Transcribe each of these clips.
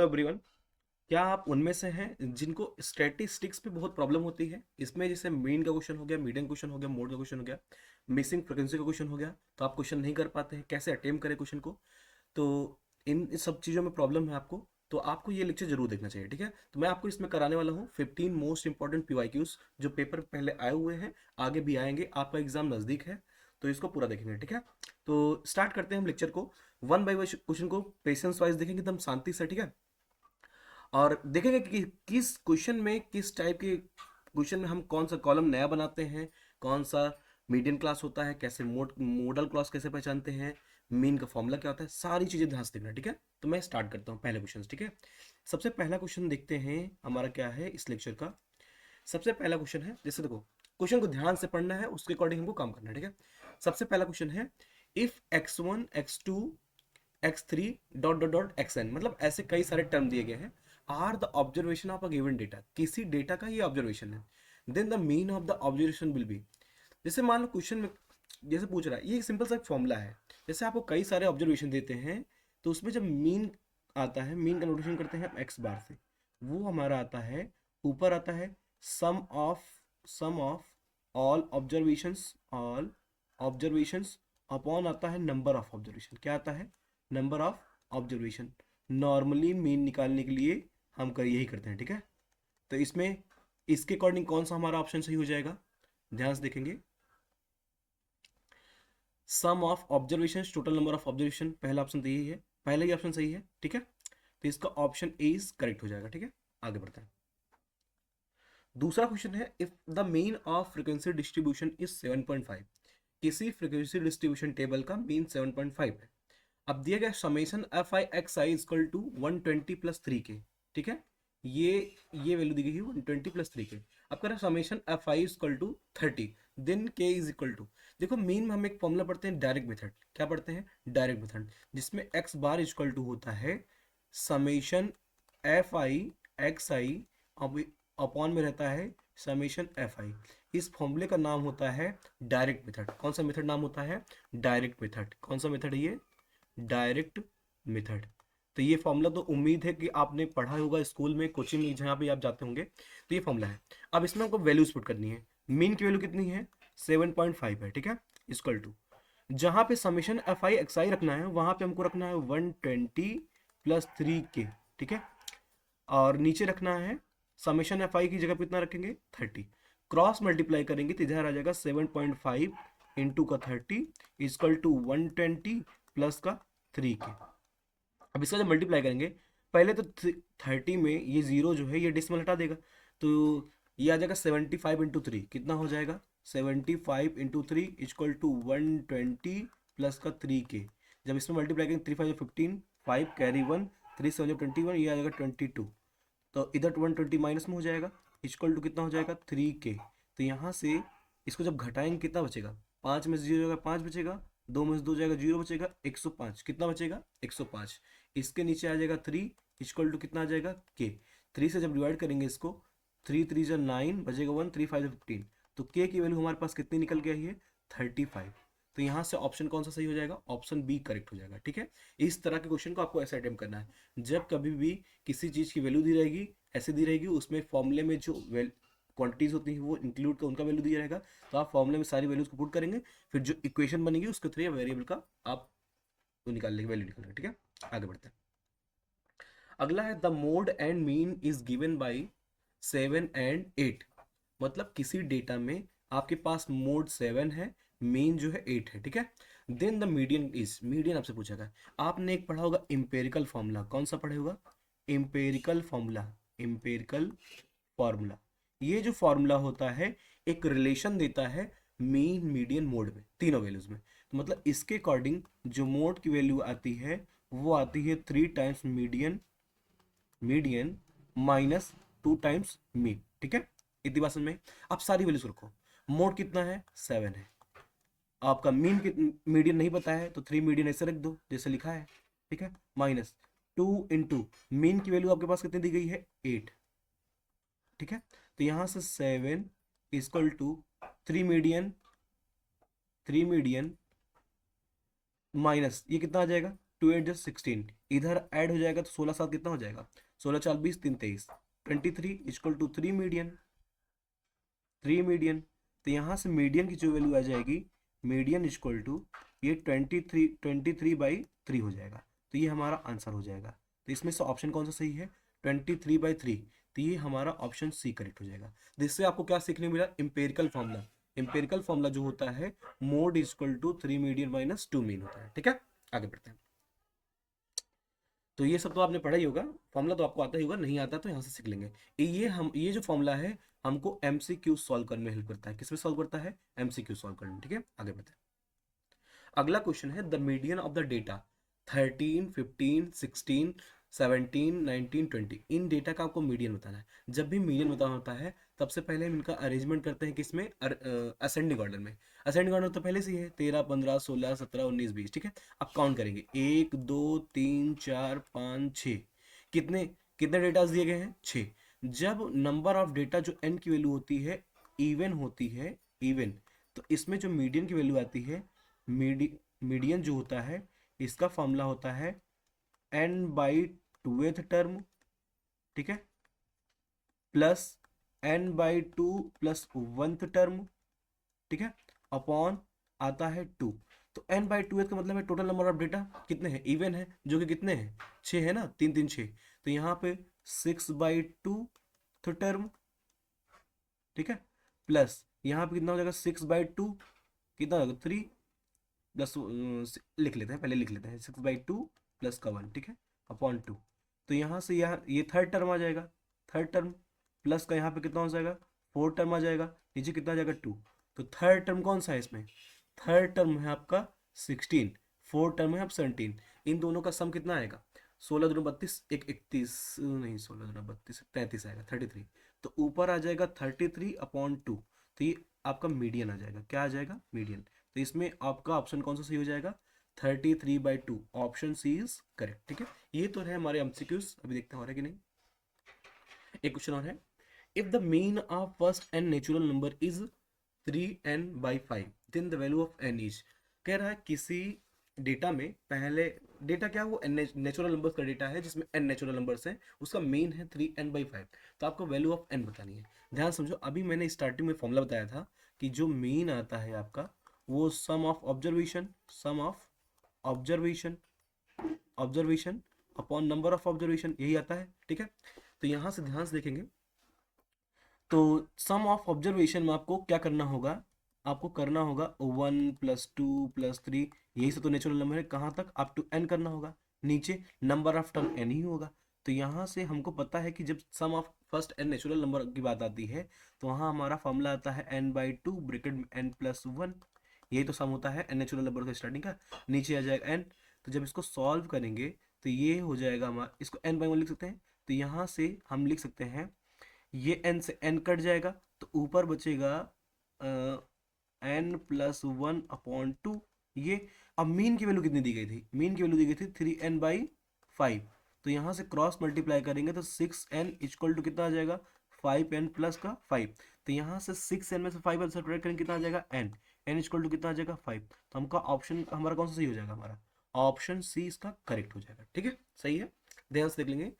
Everyone, क्या आप उनमें से हैं जिनको स्टैटिस्टिक्स पे बहुत प्रॉब्लम होती है? इसमें जैसे मीन का क्वेश्चन हो गया, मीडियन क्वेश्चन हो गया, मोड का क्वेश्चन हो गया, मिसिंग फ्रीक्वेंसी का क्वेश्चन हो गया, तो आप क्वेश्चन नहीं कर पाते हैं, कैसे अटेम्प्ट करें क्वेश्चन को। तो इन सब चीज़ों में प्रॉब्लम है आपको, तो आपको ये लेक्चर जरूर देखना चाहिए, ठीक है। तो मैं आपको इसमें कराने वाला हूँ 15 मोस्ट इंपॉर्टेंट पीवाईक्यूज जो पेपर पहले आए हुए हैं, आगे भी आएंगे, आपका एग्जाम नज़दीक है, तो इसको पूरा देखेंगे, ठीक है। तो स्टार्ट करते हैं हम लेक्चर को, वन बाई वन क्वेश्चन को पेशेंस वाइज देखेंगे एकदम शांति से, ठीक है। और देखेंगे कि किस क्वेश्चन में, किस टाइप के क्वेश्चन में हम कौन सा कॉलम नया बनाते हैं, कौन सा मीडियन क्लास होता है, कैसे मॉडल क्लास कैसे पहचानते हैं, मीन का फॉर्मूला क्या होता है, सारी चीजें ध्यान से देखना, ठीक है। तो मैं स्टार्ट करता हूँ पहले क्वेश्चन, ठीक है। सबसे पहला क्वेश्चन देखते हैं हमारा क्या है इस लेक्चर का। सबसे पहला क्वेश्चन है, जैसे देखो क्वेश्चन को ध्यान से पढ़ना है, उसके अकॉर्डिंग हमको काम करना है, ठीक है। सबसे पहला क्वेश्चन है, if x1 x2 x3 dot dot dot xn, मतलब ऐसे कई सारे टर्म दिए गए हैं, are the observation of a given data, किसी डेटा का ये ऑब्जर्वेशन है, then the mean of the observation will be. जैसे मान लो क्वेश्चन में जैसे पूछ रहा है, ये सिंपल सा एक फॉर्मूला है, जैसे आपको कई सारे ऑब्जर्वेशन देते हैं, तो उसमें जब मीन आता है, मीन का नोटेशन करते हैं एक्स बार से, वो हमारा आता है, ऊपर आता है सम ऑफ ऑल ऑब्जर्वेशंस अपॉन आता है नंबर ऑफ ऑब्जर्वेशन, क्या आता है, number of observation. Normally mean निकालने के लिए हम कर यही करते हैं, ठीक है। तो इसमें इसके अकॉर्डिंग कौन सा हमारा ऑप्शन सही हो जाएगा, ध्यान से देखेंगे। Sum of observation, total number of observation, पहला ऑप्शन तो यही है, पहला ही ऑप्शन सही है, ठीक है। तो इसका ऑप्शन ए इज करेक्ट हो जाएगा, ठीक है। आगे बढ़ते हैं। दूसरा क्वेश्चन है, if the mean of frequency distribution is 7.5, किसी फ्रीक्वेंसी डिस्ट्रीब्यूशन टेबल का मीन 7.5 है। अब दिया गया summation F I X I equal to 120 plus 3 K, ठीक है। ये ये वैल्यू दी गई है 120 प्लस 3 के। अब कह रहा है summation F I equal to 30, then K is equal to, देखो मीन में हम एक फॉर्मूला पढ़ते हैं डायरेक्ट मेथड, क्या पढ़ते हैं, डायरेक्ट मेथड, जिसमें एक्स बार इजकल टू होता है summation F I X I upon में रहता है समेशन एफ आई। इस फॉर्मूले का नाम होता है डायरेक्ट मेथड। कौन सा मेथड नाम होता है, डायरेक्ट मेथड। कौन सा मेथड है ये, डायरेक्ट मेथड। तो ये फॉर्मूला तो उम्मीद है कि आपने पढ़ा होगा स्कूल में, कोचिंग में, जहाँ पे आप जाते होंगे, तो ये फॉर्मूला है। अब इसमें आपको वैल्यूज पुट करनी है, मीन की वैल्यू कितनी है, 7.5 है, ठीक है, इक्वल टू, जहाँ पे समेशन एफ आई एक्स आई रखना है, वहाँ पे हमको रखना है 120 प्लस 3 के, ठीक है। और नीचे रखना है समेशन एफ आई की जगह पे इतना रखेंगे 30, क्रॉस मल्टीप्लाई करेंगे तो इधर आ जाएगा 7.5 इंटू का 30 इक्वल टू 120 प्लस का 3 के। अब इसका जब मल्टीप्लाई करेंगे, पहले तो 30 में ये जीरो जो है ये डिसमल हटा देगा, तो ये आ जाएगा 75 इंटू 3, कितना हो जाएगा, 75 इंटू 3 इक्वल टू 120 प्लस का 3 के। जब इसमें मल्टीप्लाई करेंगे 3 5 15, 5 कैरी 1, 3 7 21, ये आ जाएगा 22, तो इधर 120 माइनस में हो जाएगा, इक्वल टू कितना हो जाएगा 3 के। तो यहाँ से इसको जब घटाएंगे कितना बचेगा, 5 में से 0 जाएगा 5 बचेगा, 2 में से 2 जाएगा 0 बचेगा, 105, कितना बचेगा 105। इसके नीचे आ जाएगा 3 इक्वल टू कितना आ जाएगा के। 3 से जब डिवाइड करेंगे इसको, 3 3 जा 9 बचेगा 1, 3 5 15, तो के की वैल्यू हमारे पास कितनी निकल के आई है 35। तो यहाँ से ऑप्शन कौन सा सही हो जाएगा, ऑप्शन बी करेक्ट हो जाएगा, ठीक है। इस तरह के क्वेश्चन को आपको ऐसे अटेम्प्ट करना है, जब कभी भी किसी चीज़ की वैल्यू दी रहेगी, ऐसे दी रहेगी, उसमें फॉर्मूले में जो क्वांटिटीज होती हैं वो इंक्लूड कर उनका वैल्यू दिया रहेगा, तो आप फॉर्मूले में सारी वैल्यूज को पुट करेंगे, फिर जो इक्वेशन बनेगी उसके थ्रू वेरिएबल का आप वो निकाल लेंगे, वैल्यू निकाल लेंगे, ठीक है। आगे बढ़ते हैं। अगला है the mode and mean is given by 7 and 8, मतलब किसी डेटा में आपके पास मोड 7 है, मीन जो है 8 है, ठीक है। Then the median is, median आपसे पूछा गया, आपने एक पढ़ा होगा इंपेरिकल फॉर्मूला, कौन सा पढ़े होगा, इंपेरिकल फॉर्मूला, इंपेरिकल फॉर्मूला। ये जो फॉर्मूला होता है एक रिलेशन देता है मीन मीडियन मोड में, तीनों वैल्यूज में। तो मतलब इसके अकॉर्डिंग जो मोड की वैल्यू आती है वो आती है 3 times median, median minus 2 times mean, ठीक है। इतनी बात समझ में। अब सारी वैल्यूज रखो, मोड कितना है 7 है, आपका मीन मीडियन नहीं पता है तो 3 मीडियन ऐसे रख दो जैसे लिखा है, ठीक है, माइनस 2 इंटू मीन की वैल्यू आपके पास कितनी दी गई है 8, ठीक है। तो यहां से 7 equal to 3 median, 3 median minus ये कितना आ जाएगा टू एट जस्ट 16, इधर ऐड हो जाएगा तो 16 सात कितना हो जाएगा, 16 4 20 3 23, 23 इक्वल टू 3 मीडियन, 3 मीडियन। तो यहाँ से मीडियन की जो वैल्यू आ जाएगी, मीडियन इक्वल टू ये 23 बाई 3 हो जाएगा। तो ये हमारा आंसर हो जाएगा। तो इसमें से ऑप्शन कौन सा सही है, 23/3। तो ये हमारा ऑप्शन सी करेक्ट हो जाएगा। जिससे आपको क्या सीखने को मिला, इंपेरिकल फॉर्मूला। इंपेरिकल फॉर्मूला जो होता है, mode equal to 3 median minus 2 mean होता है। ठीक है, आगे बढ़ते हैं। तो ये सब तो आपने पढ़ा ही होगा, फॉर्मूला तो आपको आता ही होगा, नहीं आता तो यहाँ से सीख लेंगे। ये जो फॉर्मूला है हमको एमसीक्यू सॉल्व करने में हेल्प करता है। किसमें सॉल्व करता है, एमसीक्यू सॉल्व करने में। ठीक है, आगे बढ़ते हैं। अगला क्वेश्चन है the median of the data 13 15 16 17 19 20, in data का आपको मीडियन बताना है। जब भी मीडियन बताना होता है तब से पहले हम इनका अरेंजमेंट करते हैं किसमें, असेंडिंग ऑर्डर में। असेंडिंग ऑर्डर तो पहले से ही है, 13 15 16 17 19 20। ठीक है, अब काउंट करेंगे 1 2 3 4 5 6, कितने कितने डेटा दिए गए हैं, 6। जब नंबर ऑफ डेटा जो n की वैल्यू होती है इवन होती है, इवन, तो इसमें जो मीडियन की वैल्यू आती है, मीडियन जो होता है इसका फॉर्मूला होता है n/2th टर्म, ठीक है, plus n/2 plus 1th term, ठीक है, अपॉन आता है 2। तो n/2th का मतलब है टोटल नंबर ऑफ डेटा कितने हैं, इवन है, जो कि कितने हैं, 6 है ना, 3 3 6। तो यहाँ पे 6/2 टर्म, ठीक है, प्लस यहाँ पे कितना हो जाएगा 6/2, कितना होगा 3 प्लस, लिख लेते हैं, पहले लिख लेते हैं 6/2 प्लस का 1, ठीक है, अपॉन 2। तो यहाँ से यहाँ ये थर्ड टर्म आ जाएगा, थर्ड टर्म प्लस का यहाँ पे कितना हो जाएगा, फोर्थ टर्म आ जाएगा, नीचे कितना आ जाएगा 2। तो थर्ड टर्म कौन सा है इसमें, थर्ड टर्म है आपका 16, फोर्थ टर्म है आप 17। इन दोनों का सम कितना आएगा, 16 दूनी 32, एक 31 नहीं, 16 दूनी 32 33 आएगा, 33। तो ऊपर आ जाएगा 33/2। तो ये आपका मीडियन आ जाएगा, क्या आ जाएगा, मीडियन। तो इसमें आपका ऑप्शन कौन सा सही हो जाएगा, 33/2, ऑप्शन सी इज करेक्ट। ठीक है, ये तो है हमारे एमसीक्यूज। अभी देखते हैं हो रहा है कि नहीं। एक क्वेश्चन और है, if the mean of first N natural number is 3n/5 then the value of n is. कह रहा है किसी डेटा में, पहले डेटा क्या है, वो नेचुरल नंबर्स का डेटा है जिसमें n नेचुरल नंबर्स हैं, उसका मीन है 3n/5। तो आपको वैल्यू ऑफ n बतानी है। ध्यान समझो, अभी मैंने स्टार्टिंग में फॉर्मूला बताया था कि जो मीन आता है आपका, वो sum of observation, sum of observation, observation upon number of observation, यही आता है। ठीक है, तो यहाँ से ध्यान से देखेंगे तो सम ऑफ ऑब्जर्वेशन में आपको क्या करना होगा, आपको करना होगा 1 + 2 + 3, यही से तो नेचुरल नंबर है, कहाँ तक, अप टू n करना होगा। नीचे नंबर ऑफ टर्म n ही होगा। तो यहाँ से हमको पता है कि जब sum of first n natural number की बात आती है तो वहाँ हमारा फॉर्मूला आता है n/2 ब्रैकेट में n+1। यही तो सम होता है n नेचुरल नंबर का स्टार्टिंग का, नीचे आ जाएगा n। तो जब इसको सॉल्व करेंगे तो ये हो जाएगा हमारा, इसको n/1 लिख सकते हैं। तो यहाँ से हम लिख सकते हैं, ये n से n कट जाएगा तो ऊपर बचेगा n+1/2। ये अब मीन की वैल्यू कितनी दी गई थी, मीन की वैल्यू दी गई थी 3n/5। तो यहाँ से क्रॉस मल्टीप्लाई करेंगे तो 6n इक्वल टू कितना आ जाएगा, 5n प्लस का 5। तो यहाँ से 6n में से 5 सब्ट्रैक्ट करेंगे कितना आ जाएगा, n इक्वल टू कितना आ जाएगा 5। तो हमका ऑप्शन हमारा कौन सा सही हो जाएगा, हमारा ऑप्शन सी इसका करेक्ट हो जाएगा। ठीक है, सही है, ध्यान से देख लेंगे।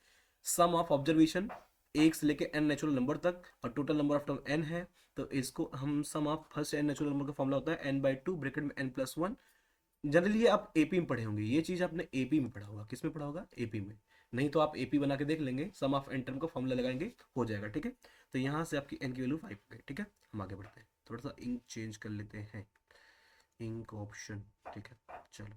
सम ऑफ ऑब्जर्वेशन 1 से लेके n नेचुरल नंबर तक और total number of term n है। तो इसको हम sum of first n natural number का फॉर्मूला होता है n/2 ब्रैकेट में n+1। जनरली ये आप एपी में पढ़े होंगे, ये चीज आपने एपी में पढ़ा होगा। किस में पढ़ा होगा, एपी में। नहीं तो आप एपी बना के देख लेंगे, सम ऑफ n टर्म का फॉर्मूला लगाएंगे, हो जाएगा। ठीक है, तो यहाँ से आपकी n की वैल्यू 5 हो गई। ठीक है, हम आगे बढ़ते हैं, थोड़ा सा इंक चेंज कर लेते हैं, इंक ऑप्शन। ठीक है, चलो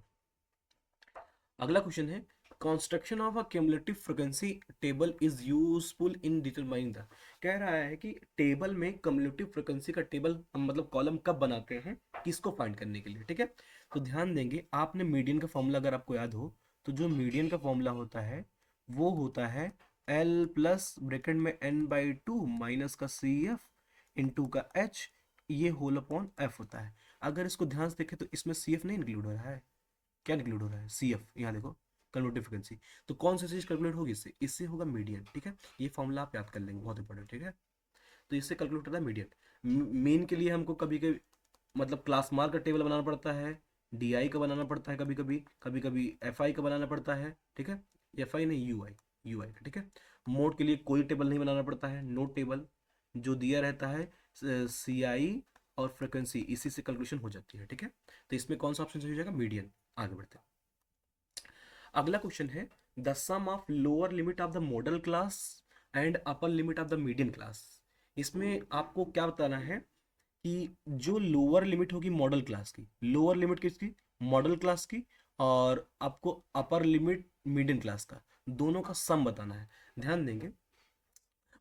अगला क्वेश्चन है, construction of a cumulative frequency table is useful in determining the. कह रहा है कि टेबल में क्यूमुलेटिव फ्रीक्वेंसी का टेबल हम मतलब कॉलम कब बनाते हैं, किसको फाइंड करने के लिए। ठीक है, तो ध्यान देंगे, आपने मीडियन का फॉर्मूला अगर आपको याद हो तो जो मीडियन का फॉर्मूला होता है वो होता है L प्लस ब्रैकेट में n/2 माइनस का CF इंटू का H, ये होल अपॉन F होता है। अगर इसको ध्यान से देखें तो इसमें CF नहीं इंक्लूड हो रहा है, क्या इंक्लूड हो रहा है, CF। यहाँ देखो कन्वर्टिव फ्रीक्वेंसी, तो कौन सी चीज कैलकुलेट होगी इससे, इससे होगा मीडियन। ठीक है, ये फॉर्मूला आप याद कर लेंगे, बहुत इंपॉर्टेंट। ठीक है, तो इससे कैलकुलेट होता है मीडियन। मीन के लिए हमको कभी कभी मतलब क्लास मार्क का टेबल बनाना पड़ता है, डी आई का बनाना पड़ता है, कभी कभी कभी कभी एफ आई का बनाना पड़ता है, ठीक है, एफ आई नहीं, यू आई, यू आई का, ठीक है। मोड के लिए कोई टेबल नहीं बनाना पड़ता है, नोट टेबल जो दिया रहता है सी आई और फ्रिक्वेंसी इसी से कैलकुलेशन हो जाती है, ठीक है। तो इसमें कौन सा ऑप्शन सही हो जाएगा, मीडियन। आगे बढ़ते हैं। अगला क्वेश्चन है the sum of lower limit of the modal class and upper limit of the median class. इसमें आपको क्या बताना है कि जो लोअर लिमिट होगी मॉडल क्लास की, लोअर लिमिट किसकी, मॉडल क्लास की, और आपको अपर लिमिट मीडियन क्लास का, दोनों का सम बताना है। ध्यान देंगे,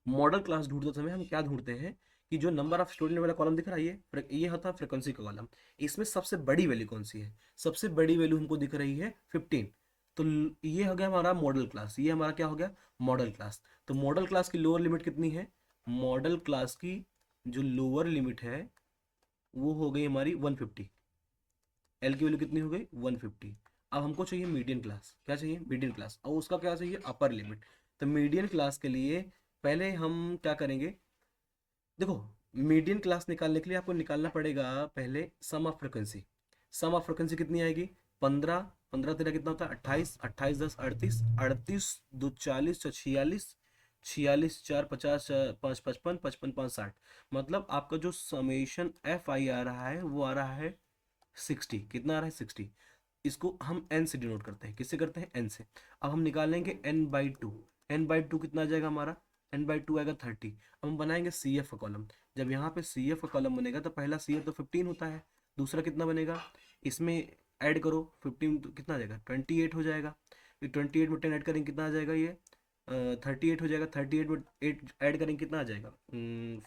मॉडल क्लास ढूंढते समय हम क्या ढूंढते हैं कि जो नंबर ऑफ स्टूडेंट वाला कॉलम दिख रहा है ये होता है फ्रिक्वेंसी का कॉलम। इसमें सबसे बड़ी वैल्यू कौन सी है, सबसे बड़ी वैल्यू हमको दिख रही है 15। तो ये हो गया हमारा मॉडल क्लास, ये हमारा क्या हो गया, मॉडल क्लास। तो मॉडल क्लास की लोअर लिमिट कितनी है, मॉडल क्लास की जो लोअर लिमिट है वो हो गई हमारी 150। एल की वैल्यू कितनी हो गई, 150। अब हमको चाहिए मीडियन क्लास, क्या चाहिए, मीडियन क्लास, और उसका क्या चाहिए, अपर लिमिट। तो मीडियन क्लास के लिए पहले हम क्या करेंगे, देखो, मीडियन क्लास निकालने के लिए आपको निकालना पड़ेगा पहले sum of frequency. Sum of frequency कितनी आएगी, 15, 15 तेरह कितना होता है 28, 28 10 38, 38 2 40 46, 46 4 50 5 55, 55 5 60। मतलब आपका जो समेशन एफ आई आ रहा है वो आ रहा है 60। कितना आ रहा है, 60। इसको हम एन से डिनोट करते हैं, किससे करते हैं, एन से। अब हम निकालेंगे N by two, N by two कितना आ जाएगा हमारा, एन बाई टू आएगा 30। अब हम बनाएंगे सी एफ का कॉलम। जब यहाँ पे सी एफ का कॉलम बनेगा तो पहला सी एफ तो 15 होता है, दूसरा कितना बनेगा, इसमें ऐड करो 15 तो कितना आ जाएगा, 28 हो जाएगा। फिर 28 में 10 ऐड करेंगे कितना आ जाएगा, ये 38 हो जाएगा। 38 में 8 ऐड करेंगे कितना आ जाएगा,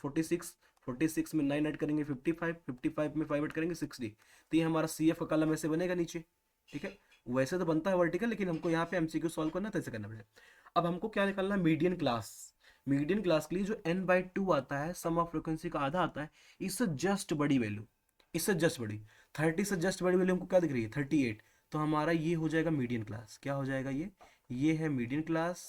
46। 46 में 9 ऐड करेंगे 55, 55 में 5 ऐड करेंगे 60। तो ये हमारा सी एफ का कॉलम ऐसे बनेगा नीचे, ठीक है। वैसे तो बनता है वर्टिकल, लेकिन हमको यहाँ पे एमसीक्यू सॉल्व करना है तो ऐसे करना पड़ेगा। अब हमको क्या निकालना है, मीडियन क्लास। मीडियन क्लास के लिए जो एन बाई टू आता है, सम ऑफ फ्रिक्वेंसी का आधा आता है, इससे जस्ट बड़ी वैल्यू, इससे जस्ट बड़ी 30 से जस्ट बड़ी वैल्यू हमको क्या दिख रही है, 38। तो हमारा ये हो जाएगा मीडियन क्लास। क्या हो जाएगा, ये है मीडियन क्लास,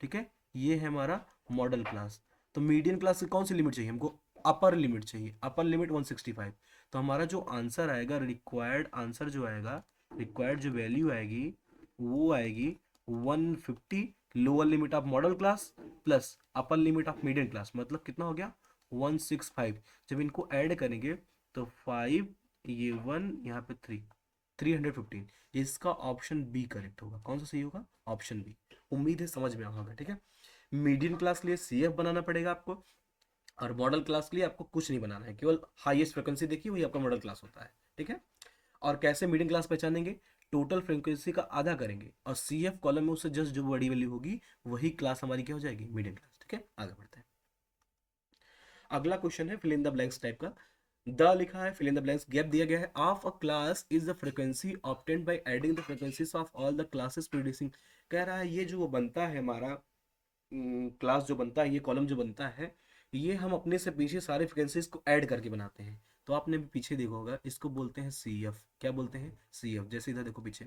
ठीक है। ये है हमारा मॉडल क्लास। तो मीडियन क्लास की कौन सी लिमिट चाहिए हमको, अपर लिमिट चाहिए, अपर लिमिट 165। तो हमारा जो आंसर आएगा, रिक्वायर्ड आंसर जो आएगा, रिक्वायर्ड जो वैल्यू आएगी वो आएगी 150, lower limit of model class plus upper limit of medium class, मतलब कितना हो गया 165। जब इनको ऐड करेंगे तो 5, ये 1, यहाँ पे 3, 315। इसका ऑप्शन बी करेक्ट होगा। कौन सा सही होगा, ऑप्शन बी। उम्मीद है समझ में आया होगा, ठीक है। मीडियम क्लास के लिए सी एफ बनाना पड़ेगा आपको, और मॉडल क्लास के लिए आपको कुछ नहीं बनाना है, केवल हाईएस्ट फ्रिक्वेंसी देखिए वही आपका मॉडल क्लास होता है, ठीक है। और कैसे मीडियम क्लास पहचानेंगे, टोटल फ्रीक्वेंसी का आधा करेंगे और सी एफ कॉलम में उससे जस्ट जो बड़ी वैल्यू होगी वही क्लास हमारी क्या हो जाएगी, मीडियम क्लास, ठीक है। आगे बढ़ते हैं। अगला क्वेश्चन है fill in the blanks type का। द लिखा है, fill in the blanks gap दिया गया है। Of a class is the frequency obtained by adding the frequencies of all the classes producing. कह रहा है ये जो बनता है हमारा क्लास जो बनता है, ये कॉलम जो बनता है, ये हम अपने से पीछे सारे फ्रिक्वेंसीज को ऐड करके बनाते हैं। तो आपने भी पीछे देखा होगा, इसको बोलते हैं सी एफ। क्या बोलते हैं, सी एफ। जैसे इधर देखो पीछे,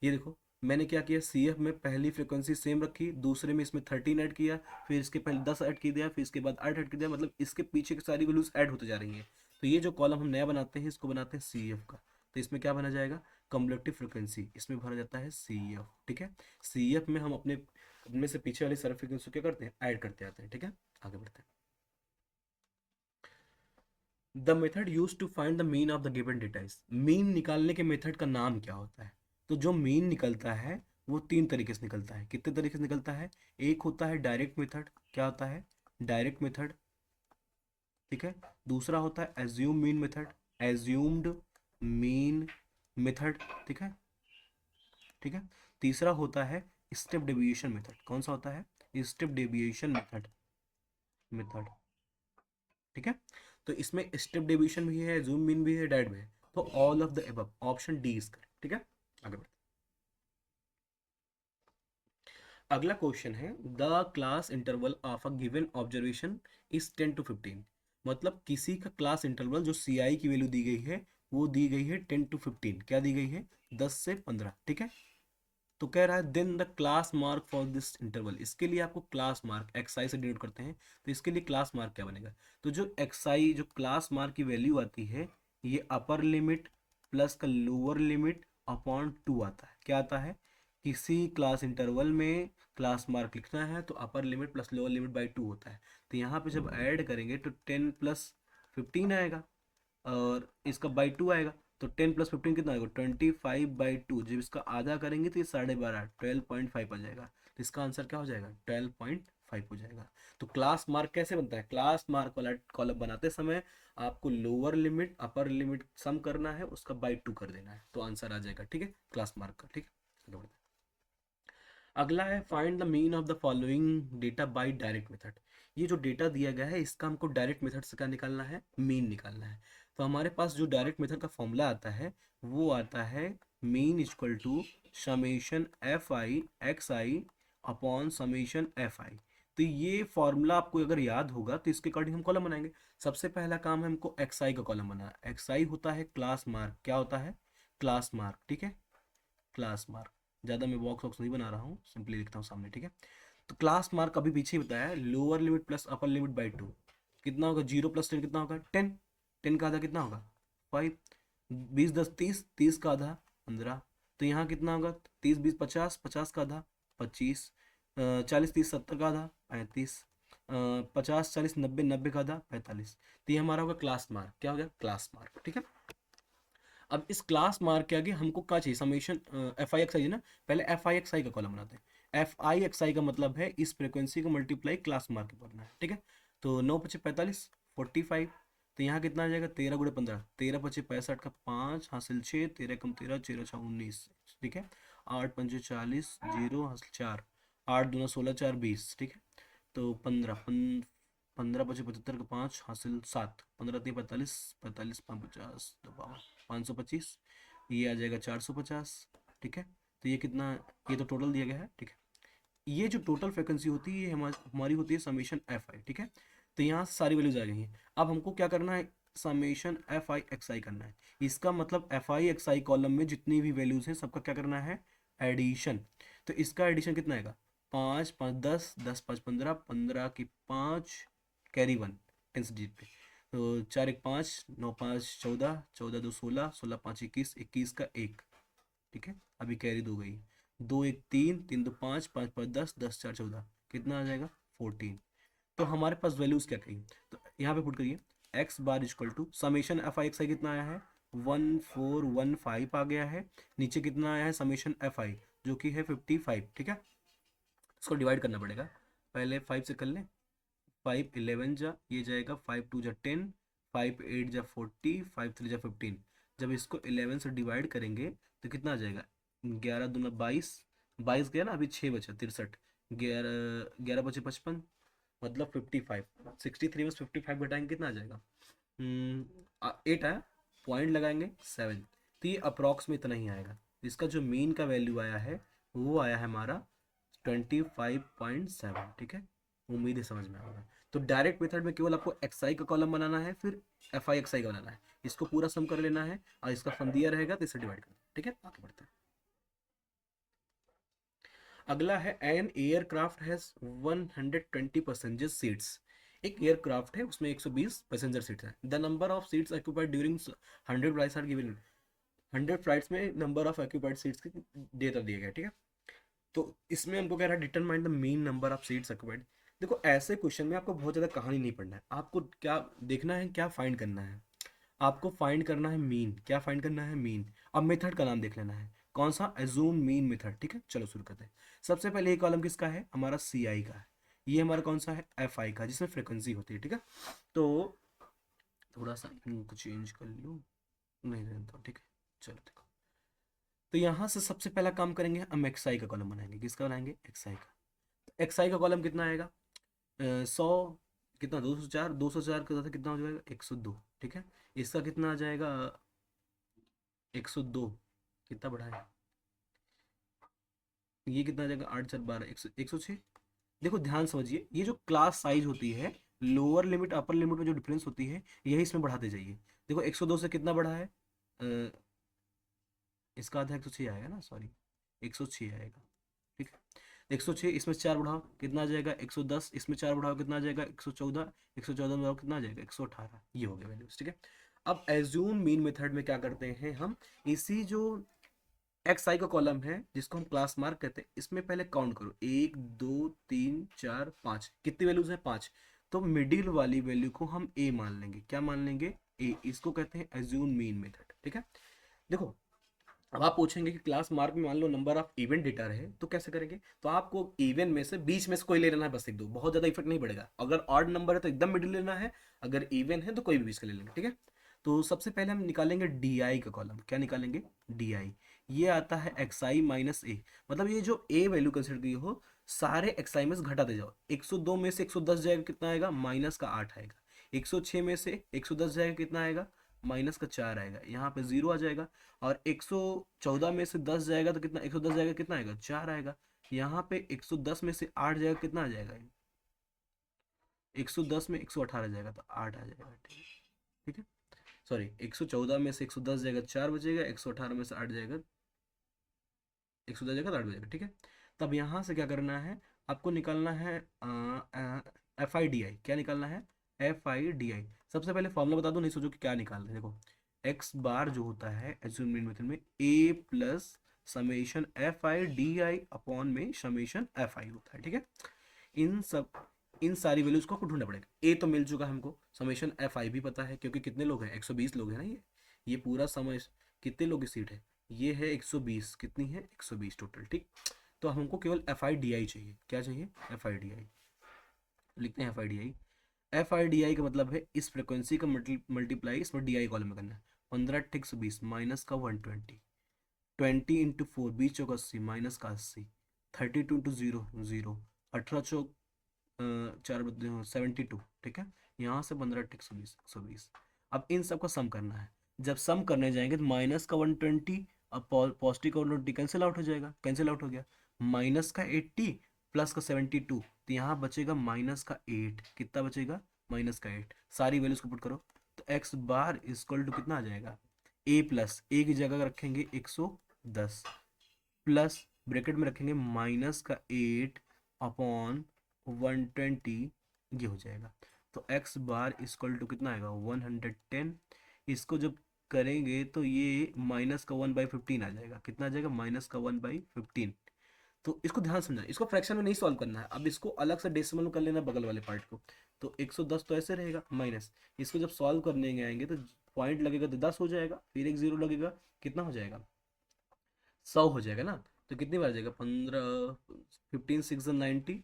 ये देखो मैंने क्या किया, सी एफ में पहली फ्रिक्वेंसी सेम रखी, दूसरे में इसमें 13 ऐड किया, फिर इसके पहले 10 ऐड कर दिया, फिर इसके बाद 8 ऐड कर दिया, मतलब इसके पीछे की सारी वैल्यूज ऐड होते जा रही हैं। तो ये जो कॉलम हम नया बनाते हैं इसको बनाते हैं सी एफ का। तो इसमें क्या बना जाएगा, कम्युलेटिव फ्रिक्वेंसी, इसमें भरा जाता है सी एफ, ठीक है। सी एफ में हम अपने उनमें से पीछे वाली सारी फ्रीक्वेंसी क्या करते हैं, ऐड करते आते हैं, ठीक है। आगे बढ़ते हैं। The method use to find the mean of the given data is. Mean निकालने के मेथड का नाम क्या होता है। तो जो मीन निकलता है वो 3 तरीके से निकलता है। कितने तरीके से निकलता है, एक होता है डायरेक्ट मेथड। क्या होता है, डायरेक्ट मेथड, ठीक है। दूसरा होता है assume mean method, assumed mean method, ठीक है, ठीक है। तीसरा होता है स्टेप डेविएशन मेथड। कौन सा होता है, स्टेप डेविएशन मेथड, मेथड, ठीक है। तो इसमें स्टेप डेविएशन भी है, जूम मीन भी है, डायरेक्ट भी है। तो all of the above, option D is correct, ठीक है। आगे बढ़ते हैं। अगला क्वेश्चन है the class interval of a given observation is 10 to 15। मतलब किसी का क्लास इंटरवल जो सी आई की वैल्यू दी गई है वो दी गई है 10 to 15। क्या दी गई है, 10 से 15, ठीक है। तो कह रहा है then the class mark for this interval. इसके लिए आपको क्लास मार्क एक्स आई से डिनोट करते हैं, तो इसके लिए क्लास मार्क क्या बनेगा। तो जो एक्स आई जो क्लास मार्क की वैल्यू आती है, ये अपर लिमिट प्लस का लोअर लिमिट अपॉन 2 आता है। क्या आता है, किसी क्लास इंटरवल में क्लास मार्क लिखना है तो upper limit plus lower limit by 2 होता है। तो यहाँ पे जब ऐड करेंगे तो 10 प्लस 15 आएगा और इसका बाई 2 आएगा, तो 10 प्लस 15 कितना आएगा, 25/2। जब इसका आधा करेंगे तो ये 12.5 12.5 आ जाएगा। तो इसका आंसर क्या हो जाएगा, 12.5 हो जाएगा। तो क्लास मार्क कैसे बनता है, क्लास मार्क वाला कॉलम बनाते समय आपको लोअर लिमिट अपर लिमिट सम करना है, उसका बाई 2 कर देना है, तो आंसर आ जाएगा। ठीक है, क्लास मार्क का। ठीक है, अगला है find the mean of the following data bye direct method. ये जो डेटा दिया गया है इसका हमको डायरेक्ट मेथड से क्या निकालना है, मीन निकालना है। तो हमारे पास जो डायरेक्ट मेथड का फॉर्मूला आता है वो आता है mean equal to summation F I X I upon summation F I. तो ये फॉर्मूला आपको अगर याद होगा तो इसके अकॉर्डिंग हम कॉलम बनाएंगे। सबसे पहला काम है हमको एक्स आई का कॉलम बनाना। एक्स आई होता है क्लास मार्क। क्या होता है, क्लास मार्क। ठीक है, क्लास मार्क। ज़्यादा मैं बॉक्स वॉक्स नहीं बना रहा हूँ, सिंपली लिखता हूँ सामने। ठीक है, तो क्लास मार्क अभी पीछे ही बताया, lower limit plus upper limit by 2 कितना होगा, 0 प्लस 10 कितना होगा, 10। 10 का आधा कितना होगा, 5। 20 10 30, 30 का आधा 15। तो यहाँ कितना होगा, 30 20 50, 50 का आधा 25, 40 30 70 का आधा 35, 50 40 90 90 का आधा 45। तो ये हमारा होगा क्लास मार्क। क्या हो गया, क्लास मार्क। ठीक है, अब इस क्लास मार्क के आगे हमको क्या चाहिए, समेशन एफ आई एक्स आई है ना, पहले एफ आई एक्स आई का कॉलम बनाते हैं। एफ आई एक्स आई का मतलब है इस फ्रिक्वेंसी को मल्टीप्लाई क्लास मार्क के करना है। ठीक है, तो 9 पचे 45 45। तो यहाँ कितना आ जाएगा, 13 गुणे 15, 13 पचे 65 का 5 हासिल 6, 13 कम 13 13 6 19। ठीक है, 8 पंजे 40 जीरो हासिल 4, 8 दूना 16 4 20। ठीक है, तो 15 पचे 75 का 5 हासिल 7, 15 3 45, 45 5 50 525। ये आ जाएगा 450। ठीक है, तो ये कितना, ये तो टोटल दिया गया है। ठीक है, ये जो टोटल फ्रिक्वेंसी होती है ये हमारी होती है समेशन एफ आई। ठीक है, तो यहाँ से सारी वैल्यूज आ गई हैं। अब हमको क्या करना है, समेशन एफ आई एक्स आई करना है। इसका मतलब F I X I column में जितनी भी वैल्यूज हैं सबका क्या करना है, एडिशन। तो इसका एडिशन कितना आएगा, 5 5 10 10 5 15, 15 की 5 कैरी 1 टेंस डिजिट पे, तो 4 1 5 9 5 14, 14 2 16, 16 5 21, 21 का 1। ठीक है, अभी कैरी 2 गई, 2 1 3, 3 2 5, 5 5 10, 10 4 14, कितना आ जाएगा 14। तो हमारे पास वैल्यूज क्या कही, तो यहाँ पे पुट करिए X bar equal to summation F I X I कितना आया है, 1415 आ गया है। नीचे कितना आया है, समेशन एफ आई जो कि है 55। ठीक है, इसको डिवाइड करना पड़ेगा, पहले 5 से कर लें। 5 11 जा, ये जाएगा 5 2 जा 10, 5 8 जा 40, 5 3 जा 15। जब इसको 11 से डिवाइड करेंगे तो कितना आ जाएगा, 11 दूना 22, 22 गया ना, अभी 6 बचा 63, 11 11 बचे 55, मतलब 55। 63 में 55 घटाएंगे कितना आ जाएगा, 8 आया, पॉइंट लगाएंगे 7। तो ये अप्रॉक्स में इतना ही आएगा। इसका जो मीन का वैल्यू आया है वो आया है हमारा 25.7। ठीक है, उम्मीद है समझ में आएगा। तो डायरेक्ट मेथड में केवल आपको एक्स आई का कॉलम बनाना है, फिर एफ आई एक्स आई का बनाना है, इसको पूरा सम कर लेना है और इसका सम दिया रहेगा तो इसे डिवाइड करना है। ठीक है, आगे बढ़ते हैं। अगला है an aircraft has 120 passenger seats. एक एयरक्राफ्ट है उसमें 120 पैसेंजर सीट्स हैं। The number of seats occupied during 100 flights are given. 100 flights में नंबर ऑफ ऑक्यूपाइड सीट्स की डेटा दिया गया। ठीक है, तो इसमें हमको कह रहा है determine the mean number of seats occupied. देखो ऐसे क्वेश्चन में आपको बहुत ज़्यादा कहानी नहीं पढ़ना है, आपको क्या देखना है, क्या फाइंड करना है, आपको फाइंड करना है मीन। क्या फाइंड करना है, मीन। अब मेथड का नाम देख लेना है, कौन सा, एज्यूम मीन मेथड। ठीक है, चलो शुरू करते हैं। सबसे पहले ये कॉलम किसका है, हमारा सी आई का है। ये हमारा कौन सा है, एफ आई का, जिसमें फ्रिक्वेंसी होती है। ठीक है, तो थोड़ा सा इनको चेंज कर लूँ, नहीं रहता। ठीक है, चलो देखो, तो यहाँ से सबसे पहला काम करेंगे हम एक्स आई का कॉलम बनाएंगे। किसका बनाएंगे, एक्स आई का। तो एक्स आई का कॉलम कितना आएगा, 100 कितना, 204, 204 का था कितना हो जाएगा, 102। ठीक है, इसका कितना आ जाएगा, 102, कितना बढ़ा है, ये कितना आ जाएगा, 8 4 12, 106। देखो ध्यान समझिए, ये जो क्लास साइज होती है, लोअर लिमिट अपर लिमिट में जो डिफरेंस होती है यही इसमें बढ़ाते जाइए। देखो 102 से कितना बढ़ा है, अ, इसका आधा 106 आएगा ना, सॉरी 106 आएगा। ठीक है, 106, इसमें 4 बढ़ाओ कितना आ जाएगा, 110, इसमें 4 बढ़ाओ कितना आ जाएगा, 114, 114 बढ़ाओ कितना आ जाएगा, 118। ये हो गया वैल्यूज। ठीक है, अब एज्यूम मीन मेथड में क्या करते हैं हम, इसी जो एक्स आई का कॉलम है जिसको हम क्लास मार्क कहते हैं, इसमें पहले काउंट करो, 1 2 3 4 5, कितनी वैल्यूज है 5। तो मिडिल वाली वैल्यू को हम ए मान लेंगे, क्या मान लेंगे, ए। इसको कहते हैं एज्यूम मीन मेथड, ठीक है। देखो अब आप पूछेंगे कि क्लास मार्क में मान लो नंबर ऑफ इवन डेटा रहे तो कैसे करेंगे, तो आपको इवन में से बीच में से कोई ले लेना है, बस एक दो, बहुत ज्यादा इफेक्ट नहीं पड़ेगा। अगर ऑड नंबर है तो एकदम मिडिल लेना है, अगर इवन है तो कोई भी बीच का ले लेंगे, ठीक है। तो सबसे पहले हम निकालेंगे डी आई का कॉलम, क्या निकालेंगे, डी आई। ये आता है एक्स आई माइनस ए, मतलब ये जो ए वैल्यू कंसिडर की हो, सारे एक्स आई में से घटाते जाओ। 102 में से 110 जाएगा, कितना आएगा, माइनस का 8 आएगा। 106 में से 110 जाएगा, कितना आएगा, माइनस का 4 आएगा, यहाँ पे 0 आ जाएगा। और 114 में से 10 जाएगा तो कितना, 110 जाएगा, कितना आएगा, 4 आएगा। यहाँ पे 110 में से 8 जाएगा, कितना आ जाएगा, 110 में 118 जाएगा तो 8 आ जाएगा, ठीक है। सॉरी, 114 में से 110 जाएगा, 4 बचेगा, 118 में से 8 जाएगा, 110 जाएगा तो 8 बचेगा, ठीक है। तब यहाँ से क्या करना है, आपको निकालना है एफ आई डी आई, क्या निकालना है, एफ आई डी आई। सबसे पहले फॉर्मूला बता दो, नहीं सोचो कि क्या निकाल रहे हैं। देखो एक्स बार जो होता है एज्यूमेंट मेथड में, A plus summation F I D I upon में समेशन एफ आई होता है, ठीक है। इन सब, इन सारी वैल्यूज को आपको ढूंढना पड़ेगा। ए तो मिल चुका है हमको, समेशन एफ आई भी पता है, क्योंकि कितने लोग हैं, 120 लोग हैं ना, ये पूरा समय कितने लोग की सीट है, ये है 120, कितनी है, 120 टोटल, ठीक। तो हमको केवल एफ आई डी आई चाहिए, क्या चाहिए, एफ आई डी आई। लिखते हैं F I D I. F I D आई का मतलब है इस फ्रिक्वेंसी का मल्टीप्लाई इसमें डी आई कॉलम में करना है। 15 टिक 120 माइनस का 120, 20 इंटू 4 20 चौक 80 माइनस का 80, 32 इंटू 0 0, 18 चौक 72, ठीक है। यहाँ से 15 टिक 120। अब इन सब का सम करना है। जब सम करने जाएंगे तो माइनस का 120, अब पॉजिटिव का 120 कैंसिल आउट हो जाएगा, कैंसिल आउट हो गया। माइनस का 80 प्लस का 72, तो यहाँ बचेगा माइनस का 8, कितना बचेगा, माइनस का 8। सारी वैल्यूज को पुट करो तो एक्स बार इक्वल टू कितना आ जाएगा, ए प्लस ए की जगह रखेंगे 110, प्लस ब्रैकेट में रखेंगे माइनस का 8 अपॉन 120, ये हो जाएगा। तो एक्स बार इक्वल टू कितना आएगा, 110। इसको जब करेंगे तो ये माइनस का 1/15 आ जाएगा, कितना आ जाएगा, माइनस का 1/15। तो इसको ध्यान समझना, इसको फ्रैक्शन में नहीं सॉल्व करना है, अब इसको अलग से डेसिमल में कर लेना है बगल वाले पार्ट को। तो 110 तो ऐसे रहेगा माइनस, इसको जब सॉल्व करने आएंगे तो पॉइंट लगेगा तो 10 हो जाएगा, फिर एक जीरो लगेगा, कितना हो जाएगा, 100 हो जाएगा ना। तो कितनी बार जाएगा, 15 15 6 90,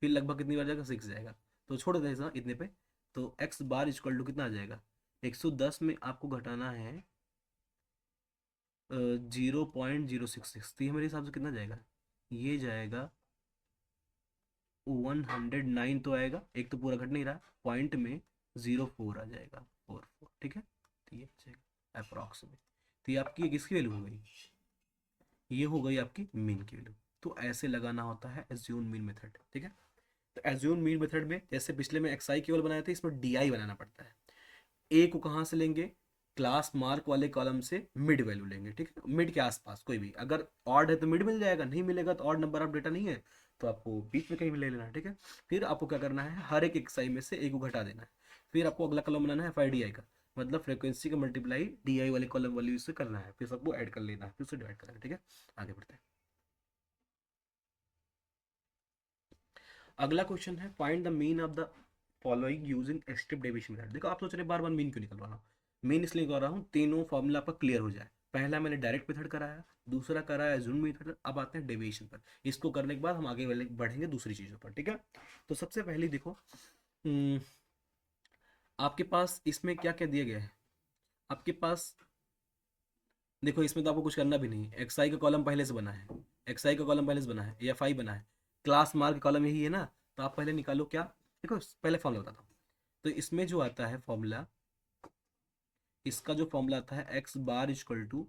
फिर लगभग कितनी बार जाएगा, 6 जाएगा। तो छोड़ दें इतना इतने पे। तो एक्स बार इक्वल टू कितना आ जाएगा, 110 में आपको घटाना है 0.066, तो ये मेरे हिसाब से कितना जाएगा, ये जाएगा 109 तो आएगा, एक तो पूरा घट नहीं रहा, पॉइंट में 04 आ जाएगा, 44, ठीक है। तो ये जाएगा अप्रॉक्स में। तो ये आपकी किसकी वैल्यू हो गई, ये हो गई आपकी मीन की वैल्यू। तो ऐसे लगाना होता है एज्यूम मीन मेथड, ठीक है। तो एज्यूम मीन मेथड में जैसे पिछले में एक्स आई केवल बनाए थे, इसमें डी आई बनाना पड़ता है। ए को कहाँ से लेंगे, क्लास मार्क वाले कॉलम से मिड वैल्यू लेंगे, ठीक है, मिड के आसपास कोई भी, अगर ऑड है तो मिड मिल जाएगा, नहीं मिलेगा तो ऑड नंबर ऑफ डेटा नहीं है तो आपको बीच में कहीं भी ले लेना है, ठीक है। फिर आपको क्या करना है, हर एक एक्स आई में से एक को घटा देना है। फिर आपको अगला कॉलम बनाना है एफ आई डी आई का, मतलब फ्रीक्वेंसी का मल्टीप्लाई डी आई वाले कॉलम वाली से करना है, फिर सबको ऐड कर लेना है, फिर उसे डिवाइड करना है, ठीक है। आगे बढ़ते हैं। अगला क्वेश्चन है find the mean of the following using strip deviation method. देखो आप सोच रहे बार बार मीन क्यों निकलवा रहा हूँ, मीन इसलिए कर रहा हूँ तीनों फॉर्मूला आपका क्लियर हो जाए। पहला मैंने डायरेक्ट मेथड कराया, दूसरा कराया जूम मेथड, अब आते हैं डेविएशन पर। इसको करने के बाद हम आगे वाले बढ़ेंगे दूसरी चीजों पर, ठीक है। तो सबसे पहले देखो आपके पास इसमें क्या क्या दिया गया है, आपके पास देखो इसमें तो आपको कुछ करना भी नहीं है, एक्स आई का कॉलम पहले से बना है, एक्स आई का कॉलम पहले से बना है, एफ आई बना है, क्लास मार्क कॉलम यही है ना। तो आप पहले निकालो क्या, देखो पहले फॉर्मूला बताता हूँ। तो इसमें जो आता है फॉर्मूला, इसका जो फॉर्मूला आता है X bar equal to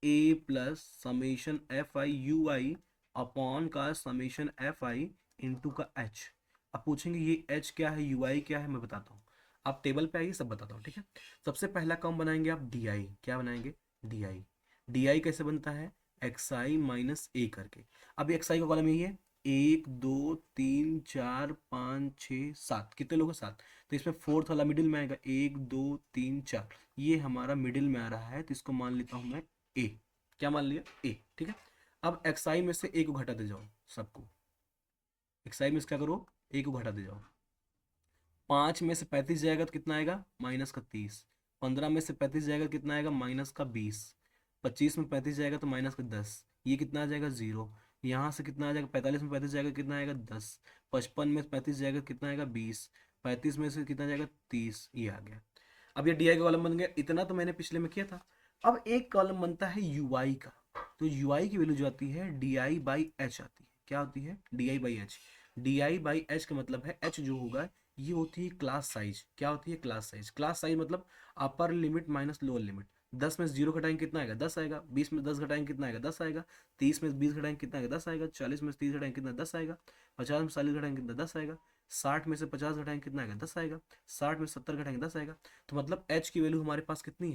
A plus summation F I U I upon का समेशन एफ आई इंटू का एच। अब पूछेंगे ये एच क्या है, यू आई क्या है, मैं बताता हूँ। आप टेबल पे आइए, सब बताता हूँ, ठीक है। सबसे पहला काम बनाएंगे आप डी आई, क्या बनाएंगे, डी आई। डी आई कैसे बनता है, एक्स आई माइनस ए करके। अब एक्स आई का कॉलम यही है, 1 2 3 4 5 6 7, कितने लोग हैं? 7। तो इसमें फोर्थ वाला मिडिल में आएगा, 1 2 3 4, ये हमारा मिडिल में आ रहा है, तो इसको मान लेता हूं मैं ए। क्या मान लिया? ए, ठीक है। अब एक्साई में से ए को घटा दे जाओ सबको। एक्साई में से क्या करो? ए को घटा दे जाओ। 5 में से 35 जाएगा तो कितना आएगा? -30। 15 में से 35 जाएगा तो कितना आएगा? -20। 25 में 35 जाएगा तो -10। ये कितना आ जाएगा? 0। यहाँ से कितना आ जाएगा? 45 में 35 जाएगा कितना आएगा? 10। 55 में 35 जाएगा कितना आएगा? 20। 35 में से कितना जाएगा? 30। ये आ गया। अब ये डी आई का कॉलम बन गया। इतना तो मैंने पिछले में किया था। अब एक कॉलम बनता है यू आई का। तो यू आई की वैल्यू जो आती है डी आई बाई एच आती है। क्या होती है? D I by H. D I by H का मतलब है एच जो होगा ये होती है क्लास साइज। क्या होती है? Class size. क्लास साइज मतलब upper limit minus lower limit. 10 में से 0 घटाएंगे कितना आएगा? 10 आएगा। 20 में 10 घटाएंगे कितना आएगा? 10 आएगा। 30 में से 20 घटाएंगे कितना आएगा? 10 आएगा। 40 में से 30 घटाएंगे कितना? 10 आएगा। 50 में 40 घटाएंगे कितना? 10 आएगा। 60 में से 50 घटाएंगे कितना आएगा? 10 आएगा। 60 में 70 घटाएंगे 10 आएगा। तो मतलब एच की वैल्यू हमारे पास कितनी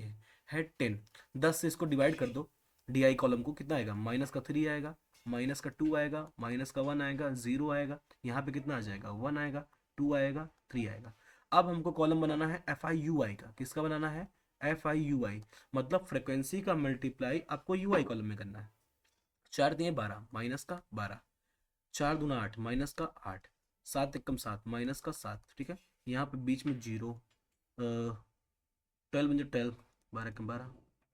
है 10। 10 से इसको डिवाइड कर दो, डी आई कॉलम को, कितना आएगा? -3 आएगा, -2 आएगा, -1 आएगा, 0 आएगा। यहाँ पे कितना आ जाएगा? 1 आएगा, 2 आएगा, 3 आएगा। अब हमको कॉलम बनाना है एफ आई यू आई का। किसका बनाना है? एफ आई यू आई। मतलब फ्रिक्वेंसी का मल्टीप्लाई आपको यू आई कॉलम में करना है। 4 दिए 12, माइनस का 12, 4 दूना 8, माइनस का 8, 7 एकम 7, माइनस का 7, ठीक है। यहाँ पे बीच में 0, 12 बन जाए 12, 12 एकम 12,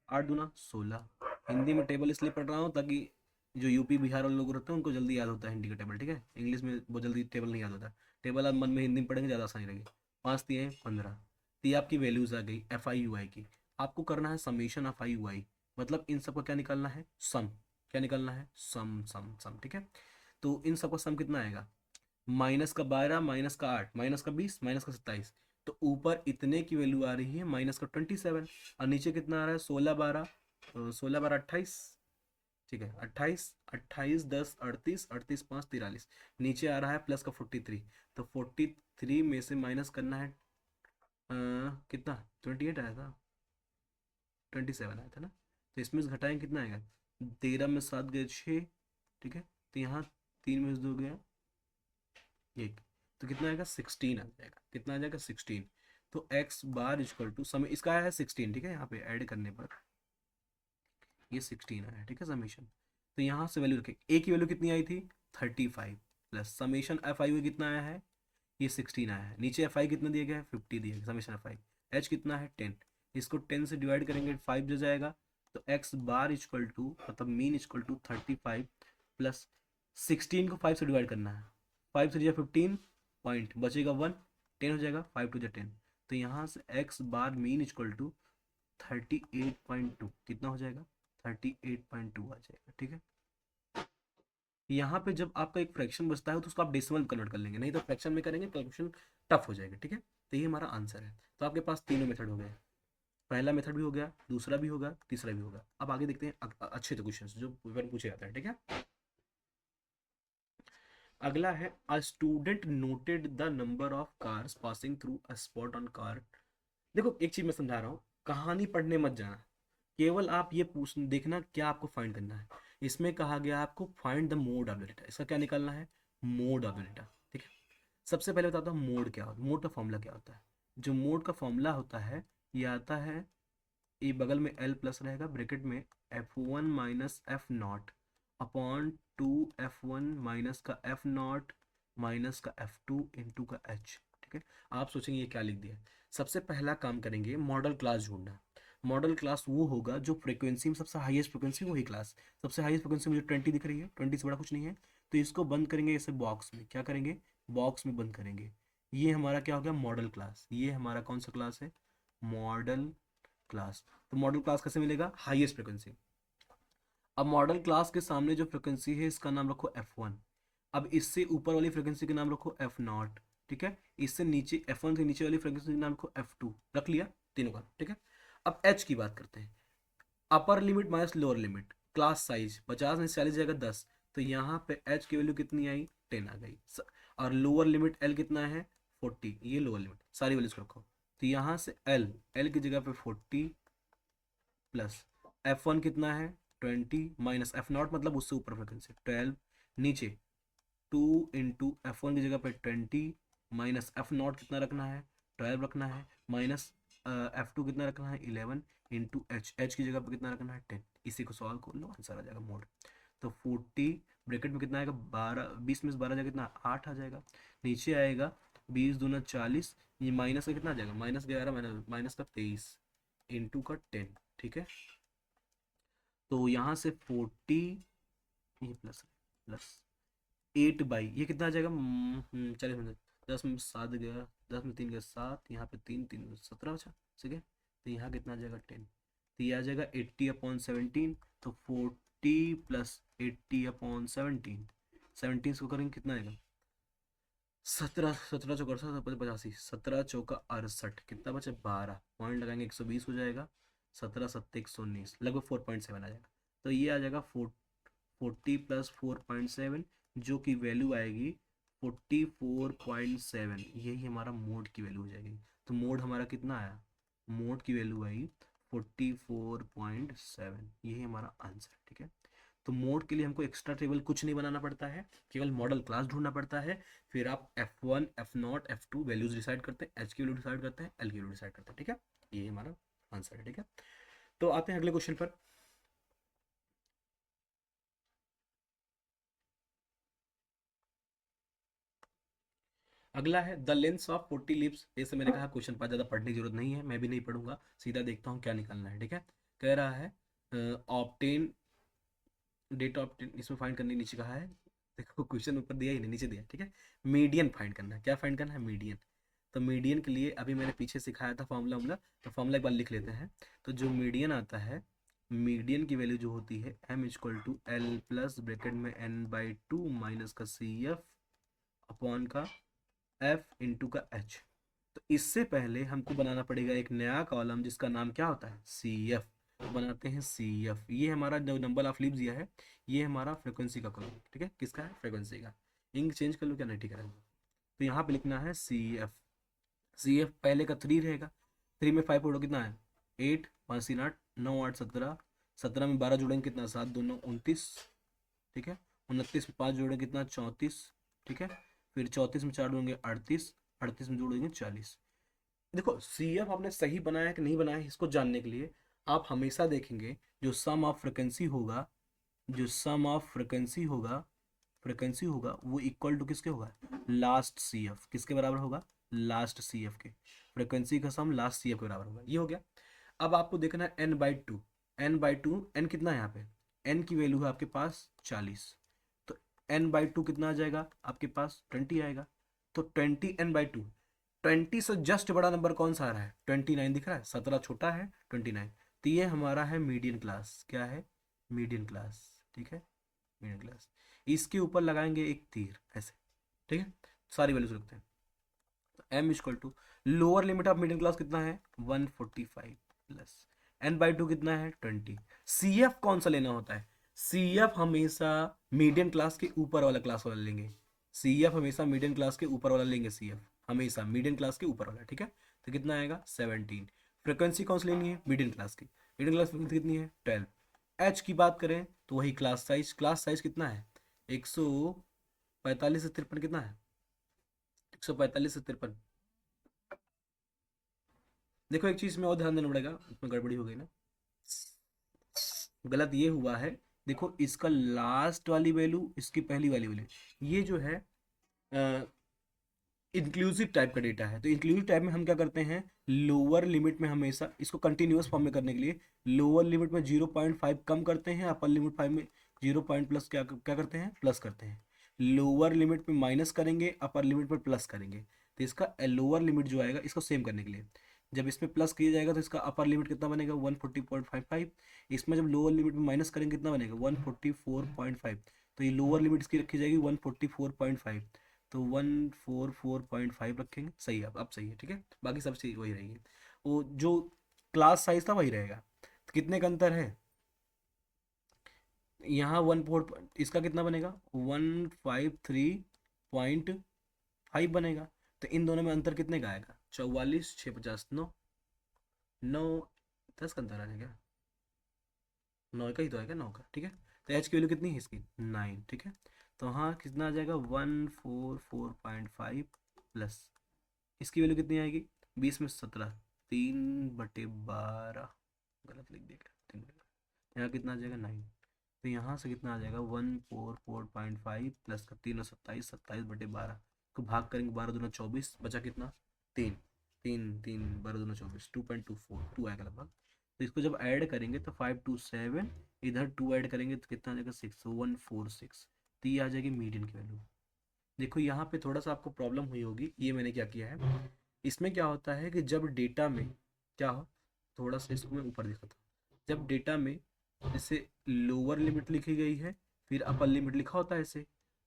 8 दूना 16। हिंदी में टेबल इसलिए पढ़ रहा हूँ ताकि जो यूपी बिहार वाले लोग रहते हैं उनको जल्दी याद होता है हिंदी का टेबल, ठीक है। इंग्लिश में बहुत जल्दी टेबल नहीं याद होता। टेबल आप मन में हिंदी में पढ़ेंगे ज़्यादा आसानी रहेगी। 5 दिए 15। तो ये आपकी वैल्यूज आ गई एफ आई यू आई की। आपको करना है समीशन ऑफ आई यू आई, मतलब इन सबका क्या निकालना है? सम। क्या निकालना है? सम सम सम, ठीक है। तो इन सबका सम कितना आएगा? -12, -8, -20, -27। तो ऊपर इतने की वैल्यू आ रही है -27, और नीचे कितना आ रहा है? 16 12, 16 12 28, ठीक है। 28 28 10 38, 38 5 43। नीचे आ रहा है प्लस का 43। तो 43 में से माइनस करना है कितना? 28 आया था, 27 आया था ना। तो इसमें से घटाएं कितना आएगा? 13 में 7 गए 6, ठीक है। तो यहाँ 3 में से 2 गया 1, तो कितना आएगा? 16 आ जाएगा। कितना आ जाएगा? 16। तो एक्स बार इक्वल टू समय इसका आया है 16, ठीक है। यहाँ पे ऐड करने पर ये 16 आया है, ठीक है, समीशन। तो यहाँ से वैल्यू रखें। ए की वैल्यू कितनी आई थी? 35 प्लस समीशन एफ आई कितना आया है? ये 16 आया है। नीचे एफ आई कितना दिया गया है? 50 दिया गया, समीशन एफ आई। एच कितना है? 10। इसको 10 से डिवाइड करेंगे 5 जो जाएगा। तो एक्स बार इक्वल टू मतलब मीन इक्वल टू 35 प्लस 16 को 5 से डिवाइड करना है। 5 से 15 पॉइंट बचेगा 1, 10 हो जाएगा, 5 टू 10। तो यहाँ से X bar mean equal to 38.2 कितना हो जाएगा? 38.2 आ जाएगा, ठीक है। यहाँ पे जब आपका एक फ्रैक्शन बचता है तो उसको आप डेसिमल में कन्वर्ट कर लेंगे, नहीं तो फ्रैक्शन में करेंगे कैलकुलेशन टफ हो जाएगा, ठीक है। तो ये हमारा आंसर है। तो आपके पास तीनों मेथड हो गए। पहला मेथड भी हो गया, दूसरा भी होगा, तीसरा भी होगा। अब आगे देखते हैं अच्छे तो क्वेश्चन जो पेपर में पूछे जाते हैं, ठीक है। अगला है a student noted the number of cars passing through a spot on car. देखो एक चीज मैं समझा रहा हूँ, कहानी पढ़ने मत जाना। केवल आप ये पूछ देखना क्या आपको फाइंड करना है। इसमें कहा गया आपको find the mode of the data. इसका क्या निकालना है? मोड ऑफ द डेटा, ठीक है। सबसे पहले बताता हूँ मोड क्या होता है। मोड का फॉर्मूला क्या होता है? जो मोड का फॉर्मूला होता है ये आता है, ये बगल में एल प्लस रहेगा ब्रैकेट में F1 minus F not upon 2 F1 minus का एफ नॉट माइनस का F2 इंटू का एच, ठीक है। आप सोचेंगे ये क्या लिख दिया। सबसे पहला काम करेंगे मॉडल क्लास ढूंढना। मॉडल क्लास वो होगा जो फ्रीक्वेंसी में सबसे हाईएस्ट फ्रीक्वेंसी, वही क्लास। सबसे हाईएस्ट फ्रीक्वेंसी मुझे 20 दिख रही है, 20 से बड़ा कुछ नहीं है। तो इसको बंद करेंगे ऐसे बॉक्स में। क्या करेंगे? बॉक्स में बंद करेंगे। ये हमारा क्या हो गया? Model class. ये हमारा कौन सा क्लास है? Model class. तो मॉडल क्लास कैसे मिलेगा? Highest frequency. अब मॉडल क्लास के सामने जो फ्रीक्वेंसी है इसका नाम रखो F1। अब इससे ऊपर वाली फ्रीक्वेंसी का नाम रखो F0, ठीक है। इससे नीचे F1 से नीचे वाली फ्रीक्वेंसी का नाम रखो F2। रख लिया तीनों का, ठीक है। अब H की बात करते हैं। Upper limit minus lower limit, class size 50 में 40 जाएगा 10। तो यहाँ पे H की वैल्यू कितनी आई? 10 आ गई। और लोअर लिमिट L कितना है? 40। ये लोअर लिमिट सारी वैल्यूज रखो। तो यहाँ से L की जगह पे 40 प्लस F1 कितना है? 20 माइनस F0 मतलब उससे ऊपर फ्रिक्वेंसी 12, नीचे F1 की जगह पे 20 माइनस F0 कितना रखना है, 12 रखना है, माइनस F2 कितना रखना है, 11 इंटू H की जगह पे कितना रखना है, 10। इसी को सॉल्व कर लो, आंसर आ जाएगा मोड। तो 40 ब्रैकेट में कितना आएगा, 12, 20 में से 12 जाएगा कितना, 8 आ जाएगा। नीचे आएगा 20 दूना 40, ये माइनस का कितना आ जाएगा, -11 माइनस का 23 इंटू का 10, ठीक है। तो यहाँ से 40, ये प्लस प्लस 8/, ये कितना आ जाएगा, 40 में 10 में 7 गया, 10 में 3 गया 7, यहाँ पे 3 3 17 बचा, ठीक है। तो यहाँ कितना आ जाएगा 10, तो ये आ जाएगा 80/17। तो 40 प्लस 80/17, 17 को करेंगे कितना आएगा, 17, 17 चौका 17 चौका 68, कितना बचा 12, पॉइंट लगाएंगे 120 हो जाएगा, 17 7 119, लगभग 4.7 आ जाएगा। तो ये आ जाएगा 40 प्लस 4.7, जो कि वैल्यू आएगी 44.7, यही हमारा मोड की वैल्यू हो जाएगी। तो मोड हमारा कितना आया, मोड की वैल्यू आई 44.7, यही हमारा आंसर है, ठीक है। तो मोड के लिए हमको एक्स्ट्रा टेबल कुछ नहीं बनाना पड़ता है, केवल मॉडल क्लास ढूंढना पड़ता है। फिर आप F1 F0 F2 values decide करते हैं, H की वैल्यू डिसाइड करते हैं, L की वैल्यू डिसाइड करते हैं, ठीक है। ये हमारा आंसर है, ठीक है। तो आते हैं अगले क्वेश्चन पर। अगला है द लेंस ऑफ 40 लिप्स। जैसे मैंने कहा क्वेश्चन पर ज़्यादा पढ़ने की जरूरत नहीं है, मैं भी नहीं पढ़ूंगा, सीधा देखता हूँ क्या निकालना है, ठीक है। कह रहा है ऑप्टेन डेट ऑफ, इसमें फाइंड करने नीचे कहा है, देखो क्वेश्चन ऊपर दिया ही नहीं, नीचे दिया, ठीक है। मीडियन फाइंड करना है, क्या फाइंड करना है, मीडियन। तो मीडियन के लिए अभी मैंने पीछे सिखाया था फॉर्मूला, तो फॉर्मूला एक बार लिख लेते हैं। तो जो मीडियन आता है, मीडियन की वैल्यू जो होती है M=L प्लस ब्रैकेट में n/2 माइनस का CF अपॉन का F इंटू का H। तो इससे पहले हमको बनाना पड़ेगा एक नया कॉलम जिसका नाम क्या होता है, CF। तो बनाते हैं CF, ये हमारा जो नंबर ऑफ लीव्स दिया है, ये हमारा फ्रीक्वेंसी का कॉलम, ठीक है। किसका है, फ्रीक्वेंसी का। इंक चेंज कर लो क्या, नहीं, ठीक है। तो यहाँ पे लिखना है CF पहले का 3 रहेगा, 3 में 5 जोड़ो कितना है 8, 5 3 8, 9 8 17, 17 में 12 जोड़ेंगे कितना, 7 2 9 29, ठीक है। 29 में 5 जोड़ेंगे कितना, 34, ठीक है। फिर 34 में 4 जोड़ेंगे 38, 38 में जोड़ेंगे 40। देखो CF आपने सही बनाया है कि नहीं बनाया है, इसको जानने के लिए आप हमेशा देखेंगे जो सम ऑफ फ्रिक्वेंसी होगा, जो सम ऑफ फ्रिक्वेंसी होगा वो इक्वल टू किसके होगा, लास्ट CF, किसके बराबर होगा, लास्ट CF के। फ्रिक्वेंसी का सम लास्ट CF के बराबर होगा, ये हो गया। अब आपको देखना है n/2, n/2, n कितना है यहाँ पे, n की वैल्यू है आपके पास 40। तो n/2 कितना आ जाएगा आपके पास, 20 आएगा। तो 20 n/2, 20 से जस्ट बड़ा नंबर कौन सा आ रहा है, 29 दिख रहा है, 17 छोटा है 29। तो ये हमारा है मीडियन क्लास, क्या है, मीडियन क्लास, ठीक है, मीडियन क्लास। इसके ऊपर लगाएंगे एक तीर ऐसे, ठीक है। सारी वैल्यूज रखते हैं। तो M=, lower limit of middle class कितना है 145 प्लस n/2 कितना है 20। CF कौन सा लेना होता है, CF हमेशा मीडियम क्लास के ऊपर वाला क्लास वाला लेंगे, CF हमेशा मीडियम क्लास के ऊपर वाला लेंगे, CF हमेशा मीडियम क्लास के ऊपर वाला, ठीक है। तो कितना आएगा 17। फ्रिक्वेंसी कौन सी लेनी है, मीडियम क्लास की, मीडियम क्लास फ्रिक्वेंसी कितनी है 12। H की बात करें तो वही क्लास साइज कितना है 145 से 53, कितना है 145 से 53। देखो एक चीज में और ध्यान देना पड़ेगा, उसमें गड़बड़ी हो गई ना, गलत ये हुआ है। देखो इसका लास्ट वाली वैल्यू, इसकी पहली वाली वैल्यू, ये जो है इंक्लूसिव टाइप का डेटा है। तो इंक्लूसिव टाइप में हम क्या करते हैं, लोअर लिमिट में हमेशा इसको कंटिन्यूअस फॉर्म में करने के लिए लोअर लिमिट में 0.5 कम करते हैं, अपर लिमिट 5 में 0 पॉइंट प्लस क्या क्या करते हैं, प्लस करते हैं। लोअर लिमिट में माइनस करेंगे, अपर लिमिट में प्लस करेंगे। तो इसका लोअर लिमिट जो आएगा इसको सेम करने के लिए, जब इसमें प्लस किया जाएगा तो इसका अपर लिमिट कितना बनेगा 140.55। इसमें जब लोअर लिमिट में माइनस करेंगे कितना बनेगा 144.5। तो ये लोअर लिमिट इसकी रखी जाएगी 144.5। तो 144.5 रखेंगे, सही है, अब सही है, ठीक है। बाकी सब चीज़ वही रहेगी, वो जो क्लास साइज था वही रहेगा। तो कितने का अंतर है, यहाँ 1 4, इसका कितना बनेगा 153.5 बनेगा। तो इन दोनों में अंतर कितने का आएगा, 44 6 50 9, 9 10 का अंतर आ जाएगा, 9 का ही तो आएगा, 9 का, ठीक है। तो एच की वैल्यू कितनी है इसकी 9, ठीक है। तो हाँ कितना आ जाएगा 144.5 प्लस इसकी वैल्यू कितनी आएगी 20 में 17 3/12 गलत लिख दिया क्या 3/12 यहाँ कितना आ जाएगा 9 तो यहाँ से कितना आ जाएगा 144.5 प्लस का 3 और 27 27/12 को भाग करेंगे 12×2 = 24 बचा कितना 3 3 3 12×2 = 24 2.24 आएगा लगभग तो इसको जब ऐड करेंगे तो 527 इधर 2 ऐड करेंगे तो कितना आ जाएगा 6 तो 146 तो ये आ जाएगी मीडियन की वैल्यू। देखो यहाँ पे थोड़ा सा आपको प्रॉब्लम हुई होगी ये मैंने क्या किया है इसमें क्या होता है कि जब डेटा में क्या हो थोड़ा सा इसको मैं ऊपर दिखा था जब डेटा में जैसे लोअर लिमिट लिखी गई है फिर अपर लिमिट लिखा होता है ऐसे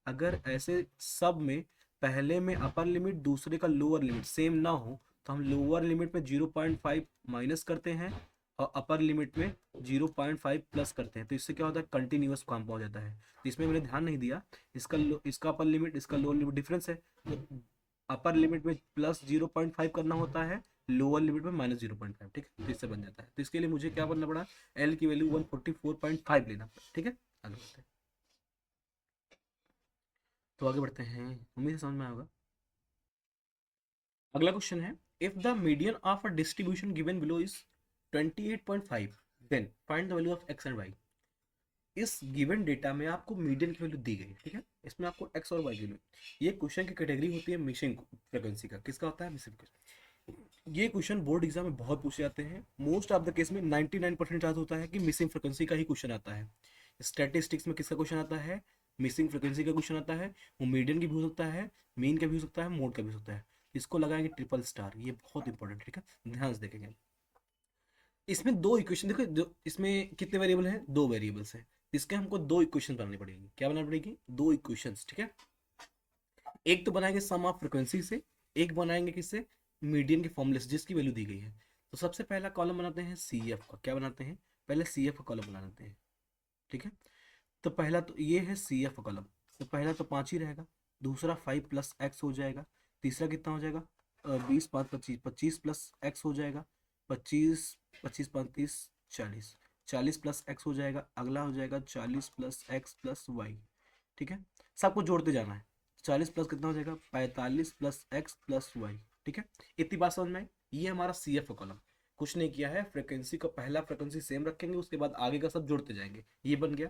अगर ऐसे सब में पहले में अपर लिमिट दूसरे का लोअर लिमिट सेम ना हो तो हम लोअर लिमिट में 0.5 माइनस करते हैं और अपर लिमिट में 0.5 प्लस करते हैं तो इससे क्या होता है कंटिन्यूअस काम हो जाता है तो इसमें मैंने ध्यान नहीं दिया इसका अपर लिमिट इसका लोअर लिमिट डिफरेंस है तो अपर लिमिट में प्लस 0.5 करना होता है लोअर लिमिट में -0.5 ठीक है तो इससे बन जाता है तो इसके लिए मुझे क्या करना पड़ा एल की वैल्यू 144.5 लेना पड़ा ठीक है आगे बढ़ते हैं तो आगे बढ़ते हैं उम्मीद है समझ में आएगा। अगला क्वेश्चन है if the median of a distribution given below is 28.5 then find the value of X and Y. इस गिवन डेटा में आपको मीडियन की वैल्यू दी गई है ठीक है इसमें आपको एक्स और वाई की वैल्यू ये क्वेश्चन की कैटेगरी होती है मिसिंग फ्रीक्वेंसी का किसका होता है मिसिंग ये क्वेश्चन बोर्ड एग्जाम में बहुत पूछे जाते हैं मोस्ट ऑफ द केस में 99% चांस होता है कि मिसिंग फ्रीक्वेंसी का ही क्वेश्चन आता है। स्टैटिस्टिक्स में किसका क्वेश्चन आता है मिसिंग फ्रीक्वेंसी का क्वेश्चन आता है वो मीडियन की भी हो सकता है मीन का भी हो सकता है मोड का भी हो सकता है इसको लगाएंगे ट्रिपल स्टार ये बहुत इंपॉर्टेंट ठीक है ध्यान से देखेंगे। इसमें दो इक्वेशन देखो जो इसमें कितने वेरिएबल हैं दो वेरिएबल्स हैं इसके हमको दो इक्वेशन बनानी पड़ेगी क्या बनानी पड़ेगी दो इक्वेशंस ठीक है एक तो बनाएंगे सम ऑफ फ्रीक्वेंसी से एक बनाएंगे किससे मीडियन के फॉर्मूले से जिसकी वैल्यू दी गई है तो सबसे पहला कॉलम बनाते हैं सी एफ का क्या बनाते हैं पहले सी एफ का कॉलम बना लेते हैं ठीक है तो पहला तो ये है सी एफ का कॉलम तो पहला तो 5 ही रहेगा दूसरा 5 + x हो जाएगा तीसरा कितना हो जाएगा 20 5 25 25 + x हो जाएगा 25 25 5 30 40 40 + x हो जाएगा अगला हो जाएगा 40 + x + y ठीक है सबको जोड़ते जाना है 40 प्लस कितना हो जाएगा 45 + x + y ठीक है इतनी बात समझ में आई ये हमारा सी एफ का कॉलम कुछ नहीं किया है फ्रिक्वेंसी का पहला फ्रिक्वेंसी सेम रखेंगे उसके बाद आगे का सब जोड़ते जाएंगे ये बन गया।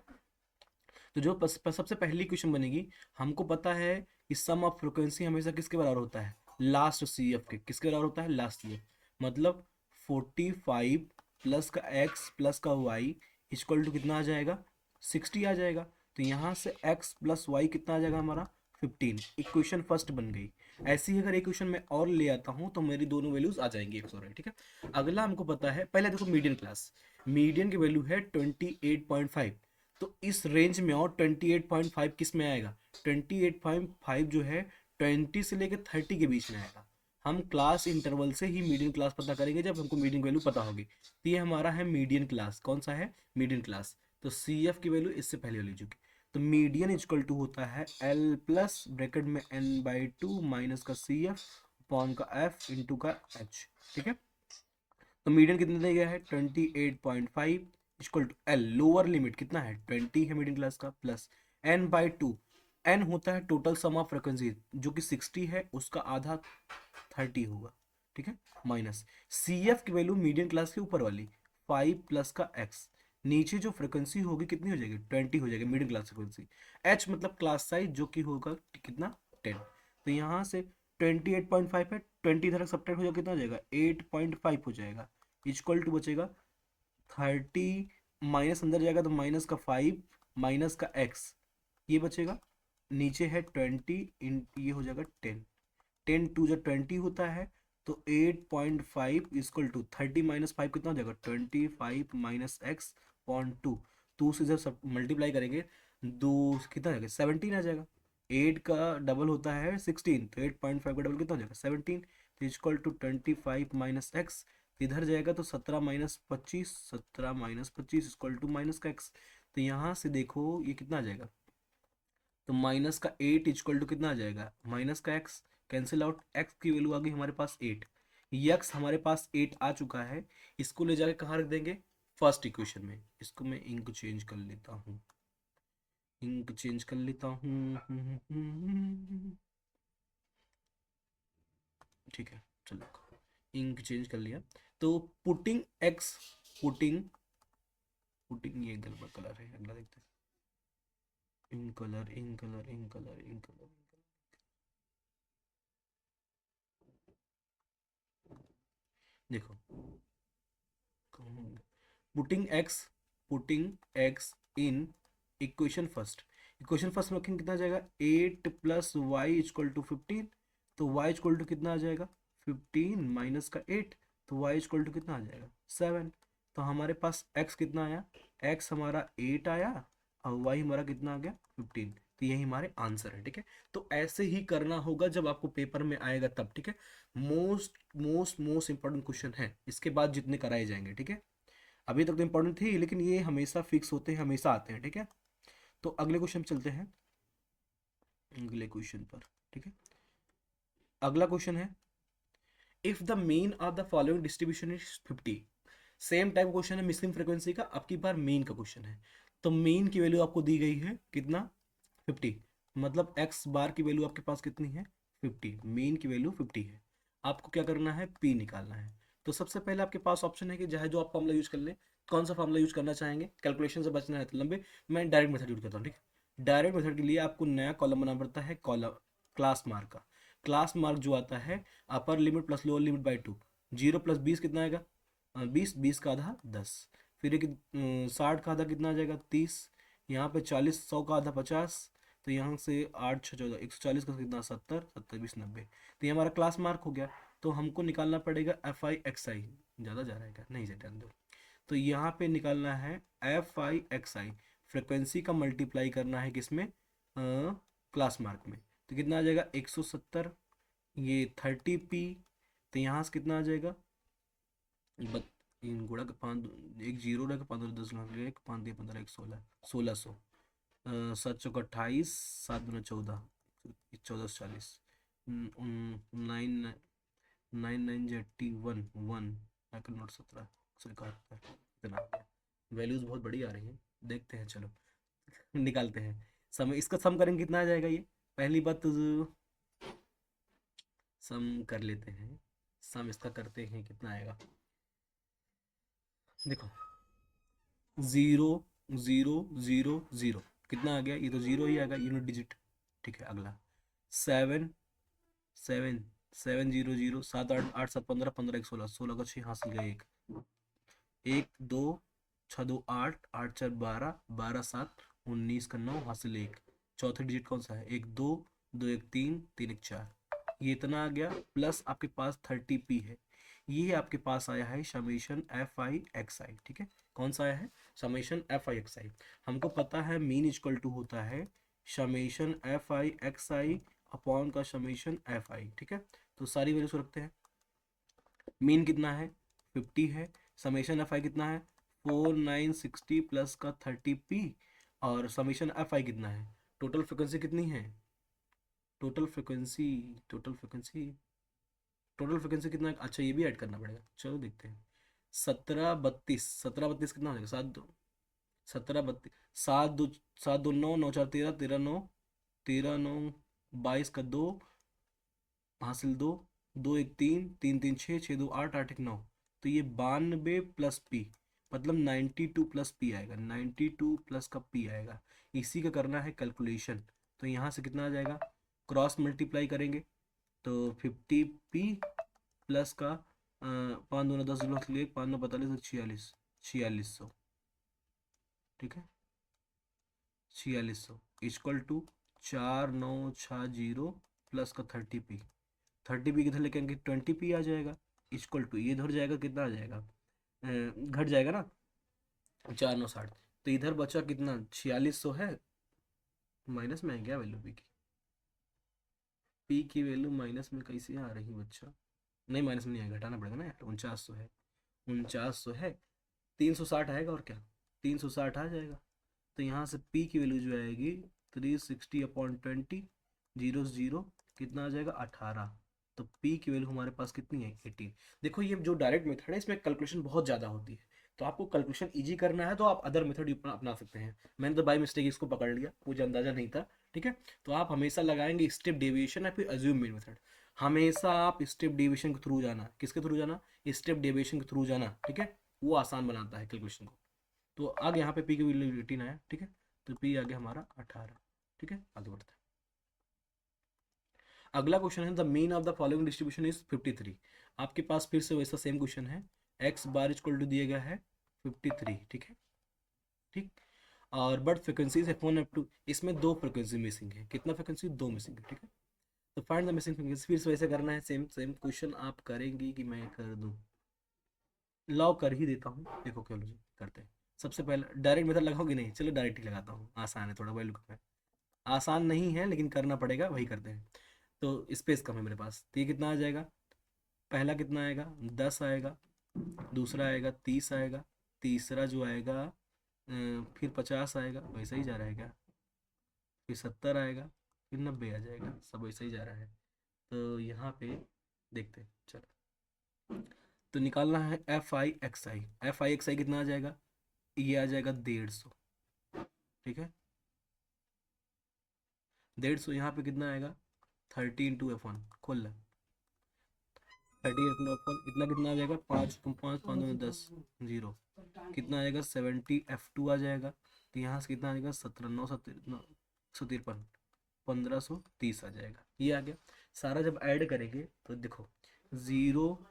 तो जो सबसे पहली क्वेश्चन बनेगी हमको पता है कि सम ऑफ फ्रिक्वेंसी हमेशा किसके बराबर होता है लास्ट सी एफ के किसके बराबर होता है लास्ट सी एफ मतलब 45 प्लस का x प्लस का y इक्वल टू कितना आ जाएगा 60 आ जाएगा तो यहाँ से x प्लस वाई कितना आ जाएगा हमारा 15 इक्वेशन फर्स्ट बन गई। ऐसी ही अगर इक्वेशन में और ले आता हूँ तो मेरी दोनों वैल्यूज आ जाएंगी एक्स और वाई ठीक है। अगला हमको पता है पहले देखो मीडियन क्लास मीडियन की वैल्यू है 28.5 तो इस रेंज में और 28.5 किस में आएगा 28.5 जो है 20 से लेकर 30 के बीच में आएगा। हम क्लास इंटरवल से ही मीडियन क्लास पता करेंगे जब हमको मीडियन वैल्यू पता होगी तो ये हमारा है मीडियन क्लास कौन सा है मीडियन क्लास तो सी एफ की वैल्यू इससे पहले वाली चुकी तो मीडियन इक्वल टू होता है एल प्लस ब्रैकेट में n/2 माइनस का सी एफ अपॉन का एफ इंटू का एच ठीक है। तो मीडियन कितना दिया गया है 28.5 equal to L lower limit कितना है 20 है मीडियन क्लास का प्लस n/2 n होता है टोटल सम ऑफ फ्रिक्वेंसी जो कि 60 है उसका आधा 30 होगा ठीक है माइनस सी एफ की वैल्यू मीडियन क्लास के ऊपर वाली 5 प्लस का x नीचे जो फ्रिक्वेंसी होगी कितनी हो जाएगी 20 हो जाएगी मिडिल क्लास फ्रिक्वेंसी h मतलब क्लास साइज जो कि होगा कितना 10 तो यहाँ से 28.5 है 20 इधर सब्ट्रैक्ट हो जाएगा कितना हो जाएगा 8.5 हो जाएगा इक्वल टू बचेगा 30 माइनस अंदर जाएगा तो माइनस का 5 माइनस का x ये बचेगा नीचे है 20 इन ये हो जाएगा 10 10 टू जो 20 होता है तो 8.5 इक्वल टू 30 माइनस 5 कितना हो जाएगा 25 माइनस एक्स पॉइंट 2 2 से जब सब मल्टीप्लाई करेंगे दो कितना आ जाएगा 17 आ जाएगा 8 का डबल होता है 16 तो 8.5 का डबल कितना हो जाएगा 17 तो इक्वल टू 25 माइनस एक्स इधर जाएगा तो 17 minus 25 17 minus 25 equal to minus का एक्स तो यहाँ से देखो ये कितना आ जाएगा तो माइनस का 8 इक्वल टू कितना आ जाएगा माइनस का एक्स कैंसिल आउट एक्स की वैल्यू आ गई हमारे पास 8 यक्स हमारे पास 8 आ चुका है इसको ले जाके कहाँ रख देंगे फर्स्ट इक्वेशन में इसको मैं इंक चेंज कर लेता हूँ इंक चेंज कर लेता हूँ। ठीक है, चलो इंक चेंज कर लिया। तो पुटिंग एक्स, पुटिंग पुटिंग ये गलत कलर है, अगला देखते हैं। In colour, in colour, in colour, in colour, देखो putting X, putting X in equation first, equation first में रखेंगे कितना आ जाएगा, 8 + y = 15। तो y = कितना आ जाएगा, 15 माइनस का 8, तो y = कितना आ जाएगा, 7। तो हमारे पास x कितना आया, x हमारा 8 आया और y हमारा कितना आ गया, 15। तो यही हमारे आंसर है। ठीक है, तो ऐसे ही करना होगा जब आपको पेपर में आएगा तब। ठीक है, most most most important question है, इसके बाद जितने कराए जाएंगे। ठीक है, अभी तक तो इंपॉर्टेंट थी लेकिन ये हमेशा फिक्स होते हैं, हमेशा आते हैं। ठीक है, तो अगले क्वेश्चन चलते हैं, अगले क्वेश्चन पर। ठीक है, अगला क्वेश्चन है, if the mean of the following distribution is 50। Same type question है मिसिंग फ्रीक्वेंसी का, आपकी बार मीन का क्वेश्चन है। तो मीन की वैल्यू आपको दी गई है कितना, 50। मतलब एक्स बार की वैल्यू आपके पास कितनी है, 50। मीन की वैल्यू 50 है, आपको क्या करना है, पी निकालना है। तो सबसे पहले आपके पास ऑप्शन है कि चाहे जो आप फॉर्मूला यूज कर ले, कौन सा फॉर्मूला यूज करना चाहेंगे, कैलकुलेशन से बचना है तो लंबे, मैं डायरेक्ट मेथड यूज करता हूँ। ठीक है, डायरेक्ट मेथड के लिए आपको नया कॉलम बनाना पड़ता है, कॉलम क्लास मार्क का। क्लास मार्क जो आता है, upper limit plus lower limit by 2, 0 + 20 कितना आएगा, 20, 20 का आधा 10, फिर एक 60 का आधा कितना आ जाएगा, 30, यहाँ पे 40, 100 का आधा 50, तो यहाँ से 8 6 14, 140 का कितना, 70, 70 20 90। तो ये हमारा क्लास मार्क हो गया। तो हमको निकालना पड़ेगा FI XI, ज़्यादा जा रहा है क्या, नहीं जाए दो। तो यहाँ पे निकालना है FI XI, फ्रिक्वेंसी का मल्टीप्लाई करना है किसमें, क्लास मार्क में। तो कितना आ जाएगा, 170, ये 30p, तो यहाँ से कितना आ जाएगा, इन गुणा के 5, एक जीरो रहा, 15 10 लाख, एक 5 दिए 15, एक 16, 1600, 7 × 28, 7 × 14, 1440, 9 9 9 81 1, नोट 17, 171, इतना वैल्यूज बहुत बड़ी आ रही हैं, देखते हैं चलो। निकालते हैं, सम इसका सम करेंगे कितना आ जाएगा, ये पहली बात तो सम कर लेते हैं, सम इसका करते हैं कितना आएगा, देखो 0 0 0 0, कितना आ गया, ये तो जीरो ही आएगा, यूनिट डिजिट। ठीक है, अगला 7 7 7 0 0, 7 8 8 7 15 15 1 16, 16 का 6 हासिल गया, एक 1 2 6 2 8 8 4 12 12 7 19 का 9 हासिल एक, चौथे डिजिट कौन सा है, 1 2 2 1 3 3 1 4, ये इतना आ गया। प्लस आपके पास 30p है, ये आपके पास आया है समेशन FI XI। ठीक है, कौन सा आया है, समेशन FI XI। हमको पता है मीन इक्वल टू होता है समेशन FI XI अपॉन का समेशन FI। ठीक है, तो सारी वैल्यूज रखते हैं, मीन कितना है, 50 है, समेशन FI कितना है, 4960 प्लस का 30p, और समेशन FI कितना है, टोटल फ्रिक्वेंसी कितनी है, total frequency, total frequency, total frequency कितना है, अच्छा ये भी ऐड करना पड़ेगा, चलो देखते हैं। 17 32, 17 32 कितना हो जाएगा, 7 2, 17 32, 7 2, 7 2 9, 9 4 13, 13 9, 13 9 22 का 2 हासिल 2, 2 1 3, 3 3 6, 6 2 8, 8 1 9। तो ये 92 प्लस पी, मतलब 92 प्लस पी आएगा, 92 प्लस का पी आएगा, इसी का करना है कैलकुलेशन। तो यहाँ से कितना आ जाएगा, क्रॉस मल्टीप्लाई करेंगे तो 50p प्लस का 5 दूना 10 लिए 5 9 45, 46, 4600। ठीक है, 4600 इक्वल टू 4960 प्लस का 30p, 30p किधर लेके आएंगे, 20p आ जाएगा, इक्वल टू ये इधर जाएगा, कितना आ जाएगा, घट जाएगा ना, 4960। तो इधर बचा कितना, 4600 है, माइनस में है क्या वैल्यू पी की, पी की वैल्यू माइनस में कैसे आ रही बच्चा, नहीं माइनस में नहीं आएगा, घटाना पड़ेगा ना यार, 4900 है, 4900 है, 360 आएगा और क्या, 360 आ जाएगा। तो यहाँ से पी की वैल्यू जो आएगी 360/20, जीरो जीरो कितना आ जाएगा, 18। तो पी की वैल्यू हमारे पास कितनी है 18। देखो ये जो डायरेक्ट मेथड है इसमें कैलकुलेशन बहुत ज़्यादा होती है, तो आपको कैलकुलेशन इजी करना है तो आप अदर मेथड अपना सकते हैं। मैंने तो बाई मिस्टेक इसको पकड़ लिया, मुझे अंदाजा नहीं था, ठीक है। तो आप हमेशा लगाएंगे स्टेप डेविएशन या फिर अज्यूम मीन मेथड। हमेशा आप स्टेप डेविएशन के थ्रू जाना, किसके थ्रू जाना, स्टेप डेविएशन के थ्रू जाना, ठीक है। वो आसान बनाता है कैलकुलेशन को। तो आगे यहाँ पे पी की वैल्यू 18 आया, ठीक है। तो पी आ गया हमारा 18, ठीक है। आगे बढ़ते हैं। अगला क्वेश्चन है the mean of the following distribution is 53। आपके पास फिर से वैसा सेम क्वेश्चन है, एक्स बार इक्वल टू दिया गया है 53, ठीक है, ठीक। और but frequency F one F two, इसमें दो फ्रिक्वेंसी मिसिंग है, कितना फ्रिक्वेंसी, दो मिसिंग है, ठीक है। तो फाइंड द मिसिंग फ्रिक्वेंसी, फिर से वैसे करना है, सेम सेम क्वेश्चन आप करेंगे कि मैं कर दूं, लॉ कर ही देता हूँ, देखो क्या करते हैं। सबसे पहले डायरेक्ट मेथड लगाओगे, नहीं चलो डायरेक्ट ही लगाता हूँ, आसान है थोड़ा, वैल्यू कम है, आसान नहीं है लेकिन करना पड़ेगा, वही करते हैं। तो स्पेस कम है मेरे पास, तो ये कितना आ जाएगा, पहला कितना आएगा 10 आएगा, दूसरा आएगा 30 आएगा, तीसरा जो आएगा फिर 50 आएगा, वैसा ही जा रहा है क्या, फिर 70 आएगा, फिर 90 आ जाएगा, सब वैसा ही जा रहा है। तो यहाँ पे देखते हैं, चलो। तो निकालना है F I X I, F I X I कितना आ जाएगा, ये आ जाएगा 150, ठीक है। 150 यहाँ पे कितना आएगा 30 इंटू एफ वन, खोल ले, 30 इंटू एफ वन इतना कितना आ जाएगा, पाँच पाँच पाँच दो 10, जीरो, कितना आएगा 70 एफ टू आ जाएगा। तो यहाँ से कितना आएगा 17 9 153, 1530 आ जाएगा, ये आ गया। सारा जब ऐड करेंगे तो देखो, zero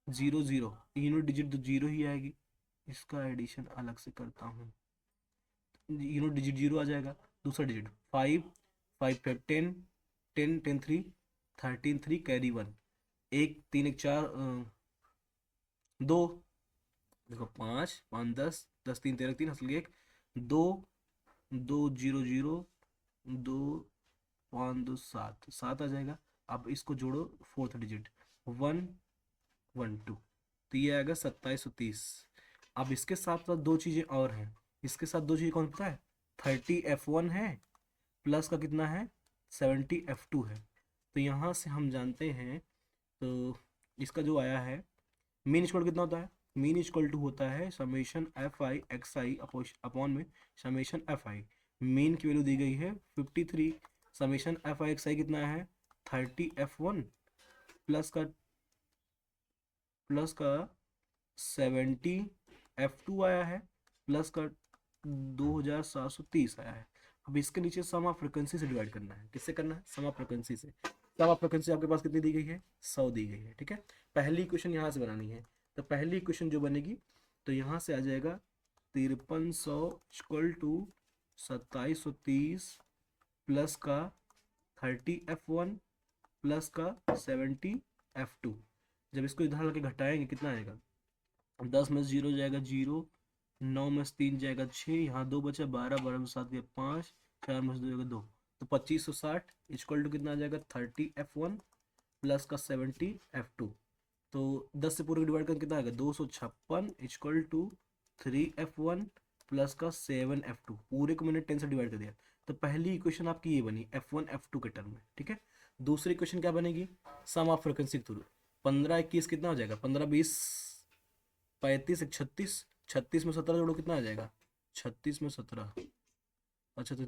zero zero, unit digit तो जीरो ही आएगी, इसका एडिशन अलग से करता हूँ, यूनिट डिजिट जीरो आ जाएगा, दूसरा डिजिट 5 5 5 10 10 10 3 13 3 कैरी 1, एक तीन एक चार दो, देखो 5 5 10 10 3 13 3 असली एक, दो दो जीरो जीरो, दो 5 2 7 7 आ जाएगा। अब इसको जोड़ो फोर्थ डिजिट 1 1 2, तो ये आएगा 2730। अब इसके साथ साथ दो चीज़ें और हैं, इसके साथ दो चीज़ें कौन पता है, 30 F1 है, प्लस का कितना है 70 F2 है। तो यहाँ से हम जानते हैं, तो इसका जो आया है मीन इक्वल कितना होता है, मीन इक्वल टू होता है summation F I X I upon में समेशन एफ आई, मीन की वैल्यू दी गई है 53, summation F I X I कितना है 30 F1 प्लस का 70 F2 आया है, प्लस का 2730 आया है। अब इसके नीचे सम ऑफ फ्रिक्वेंसी से डिवाइड करना है, किससे करना है, सम ऑफ फ्रिक्वेंसी से। सम ऑफ फ्रिक्वेंसी आपके पास कितनी दी गई है 100 दी गई है, ठीक है। पहली इक्वेशन यहाँ से बनानी है, तो पहली इक्वेशन जो बनेगी, तो यहाँ से आ जाएगा 5300 इक्वल टू 2730 प्लस का 30 F1 प्लस का 70 F2। जब इसको इधर लगे घटाएंगे कितना आएगा, 10 में से जीरो जाएगा जीरो, 9 में से 3 जाएगा 6, यहाँ 2 बचा 12, 12 में 7 गया 5, 4 में से 2 जाएगा 2, तो 2560 इक्वल टू कितना आ जाएगा 30 F1 प्लस का 70 F2। तो 10 से पूरे डिवाइड करके कितना आएगा 256 इक्वल टू 3 F1 प्लस का 7 F2, पूरे को मैंने 10 से डिवाइड कर दिया। तो पहली इक्वेशन आपकी ये बनी F1 F2 के टर्म में, ठीक है। दूसरी इक्वेशन क्या बनेगी, सम ऑफ फ्रिक्वेंसी के थ्रू, 15 21 कितना हो जाएगा, 15 20 35 एक 36, 36 में 17 जोड़ो कितना आ जाएगा, 36 में 17, अच्छा तो